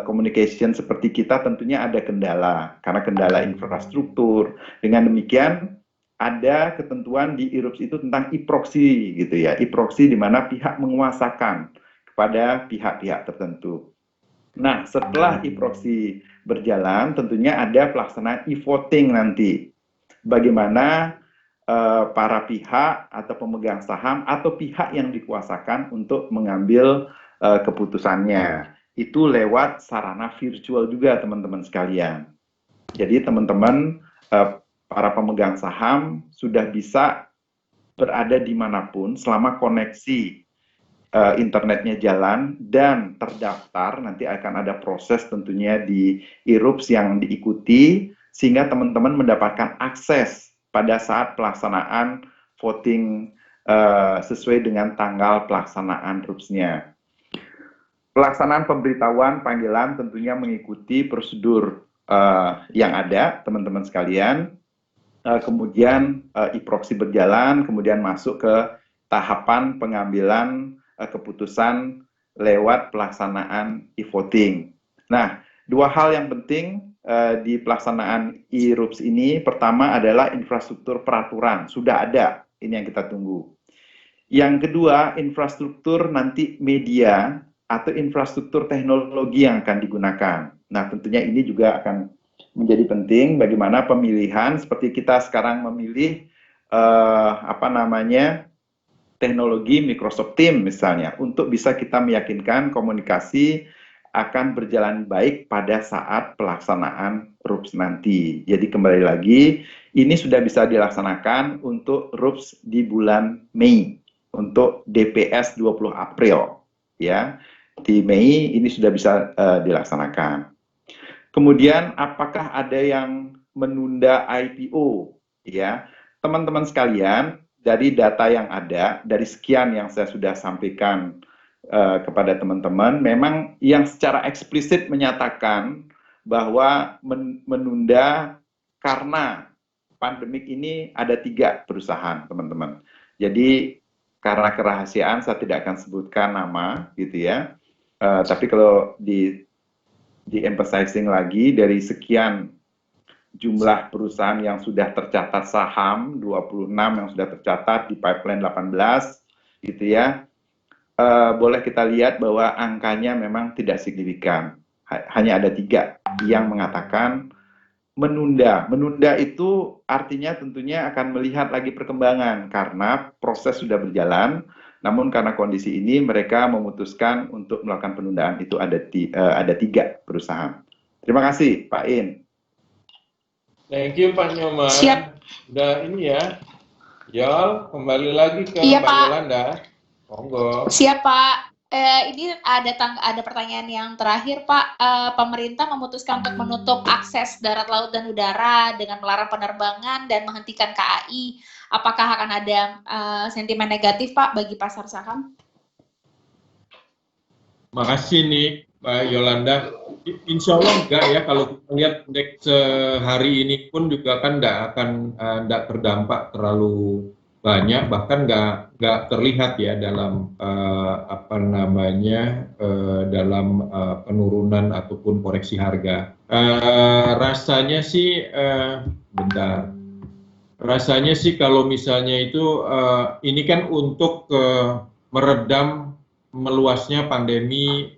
communication seperti kita, tentunya ada kendala, karena kendala infrastruktur. Dengan demikian ada ketentuan di IRUPS itu tentang e-proxy gitu ya. E-proxy di mana pihak menguasakan kepada pihak-pihak tertentu. Nah, setelah e-proxy berjalan, tentunya ada pelaksanaan e-voting nanti. Bagaimana para pihak atau pemegang saham atau pihak yang dikuasakan untuk mengambil keputusannya. Itu lewat sarana virtual juga, teman-teman sekalian. Jadi teman-teman para pemegang saham sudah bisa berada dimanapun selama koneksi internetnya jalan dan terdaftar. Nanti akan ada proses tentunya di IRUPS yang diikuti, sehingga teman-teman mendapatkan akses pada saat pelaksanaan voting sesuai dengan tanggal pelaksanaan RUPS-nya. Pelaksanaan pemberitahuan panggilan tentunya mengikuti prosedur yang ada, teman-teman sekalian. Kemudian e-proxy berjalan, kemudian masuk ke tahapan pengambilan keputusan lewat pelaksanaan e-voting. Nah, dua hal yang penting di pelaksanaan IRUPS ini, pertama adalah infrastruktur peraturan, sudah ada, ini yang kita tunggu. Yang kedua, infrastruktur nanti media atau infrastruktur teknologi yang akan digunakan. Nah, tentunya ini juga akan menjadi penting bagaimana pemilihan, seperti kita sekarang memilih teknologi Microsoft Teams misalnya, untuk bisa kita meyakinkan komunikasi akan berjalan baik pada saat pelaksanaan RUPS nanti. Jadi kembali lagi, ini sudah bisa dilaksanakan untuk RUPS di bulan Mei, untuk DPS 20 April. Ya, di Mei ini sudah bisa dilaksanakan. Kemudian apakah ada yang menunda IPO? Ya, teman-teman sekalian, dari data yang ada, dari sekian yang saya sudah sampaikan kepada teman-teman, memang yang secara eksplisit menyatakan bahwa menunda karena pandemik ini ada 3 perusahaan, teman-teman. Jadi karena kerahasiaan saya tidak akan sebutkan nama, gitu ya. Tapi kalau di-emphasizing lagi, dari sekian jumlah perusahaan yang sudah tercatat saham, 26 yang sudah tercatat di pipeline 18, gitu ya. Boleh kita lihat bahwa angkanya memang tidak signifikan. Hanya ada 3 yang mengatakan menunda. Menunda itu artinya tentunya akan melihat lagi perkembangan, karena proses sudah berjalan, namun karena kondisi ini mereka memutuskan untuk melakukan penundaan. Itu ada 3 perusahaan. Terima kasih, Pak In. Thank you, Pak Nyoman. Siap. Udah ini ya. Yol, kembali lagi ke Iya, Mbak Pak. Yolanda. Monggo. Siap, Pak. Ini ada pertanyaan yang terakhir, Pak. Pemerintah memutuskan untuk menutup akses darat, laut, dan udara dengan melarang penerbangan dan menghentikan KAI. Apakah akan ada sentimen negatif, Pak, bagi pasar saham? Makasih nih, Mbak Yolanda. Insya Allah enggak ya, kalau kita lihat indeks hari ini pun juga kan enggak terdampak terlalu banyak, bahkan nggak terlihat ya dalam dalam penurunan ataupun koreksi harga. Rasanya sih rasanya sih kalau misalnya itu ini kan untuk meredam meluasnya pandemi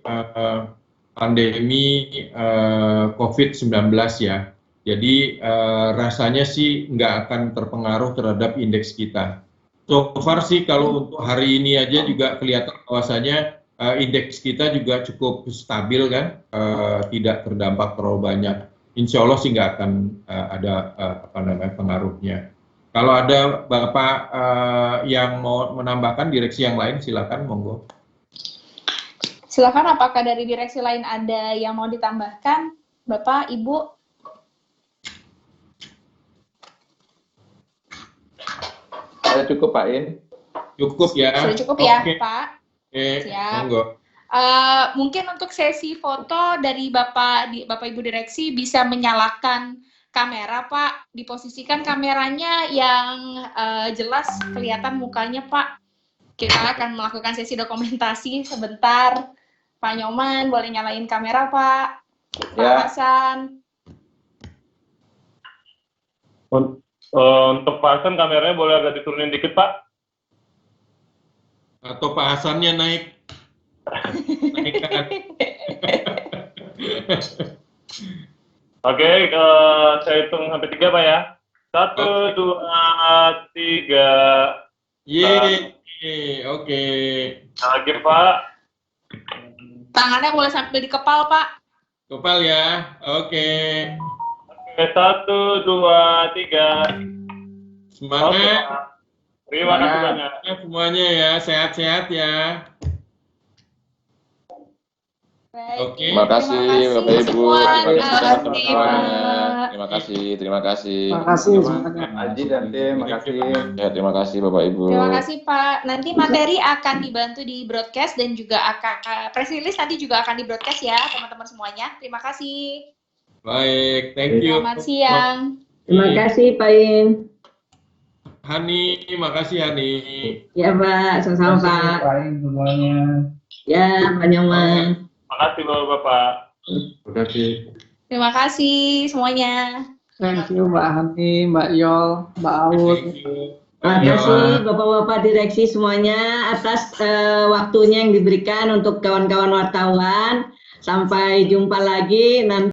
COVID-19 ya. Jadi rasanya sih nggak akan terpengaruh terhadap indeks kita. So far sih kalau untuk hari ini aja juga kelihatan bahwasanya indeks kita juga cukup stabil kan, tidak terdampak terlalu banyak. Insya Allah sih nggak akan ada pengaruhnya. Kalau ada Bapak yang mau menambahkan direksi yang lain, silakan monggo. Silakan, apakah dari direksi lain ada yang mau ditambahkan, Bapak, Ibu? Cukup Pak In. Cukup ya. Sudah cukup ya, Pak. Siap. Monggo. Mungkin untuk sesi foto dari Bapak Ibu direksi bisa menyalakan kamera, Pak. Diposisikan kameranya yang jelas kelihatan mukanya, Pak. Kita akan melakukan sesi dokumentasi sebentar. Pak Nyoman, boleh nyalain kamera, Pak. Pak Hasan. Untuk Pak Hasan kameranya boleh agak diturunin dikit, Pak? Atau Pak Hasannya naik? Naikkan. Oke, saya hitung sampai 3, Pak ya. 1, 2, 3. Yeay, oke. Lagi, Pak. Tangannya boleh sambil di kepal, Pak. Kepal ya, oke. 1, 2, 3. Semangat. Terima kasih banyak. Semuanya ya, sehat-sehat ya. Oke. Terima kasih Bapak Ibu. Terima kasih. Terima kasih. Terima kasih semuanya. Haji dan tim, terima kasih. Ya, terima kasih Bapak Ibu. Terima kasih Pak. Nanti materi akan dibantu di broadcast dan juga akan press release nanti juga akan di broadcast ya teman-teman semuanya. Terima kasih. Baik, thank you. Selamat siang. Terima kasih Pak In. Hani, makasih Hani. Ya Pak, sama-sama Pak. Semuanya. Ya, Pak Nyoman. Terima kasih Bapak. Terima kasih. Terima kasih semuanya. Thank you Mbak Hani, Mbak Yol, Mbak Aul. Terima kasih Bapak-Bapak direksi semuanya atas waktunya yang diberikan untuk kawan-kawan wartawan. Sampai jumpa lagi nanti.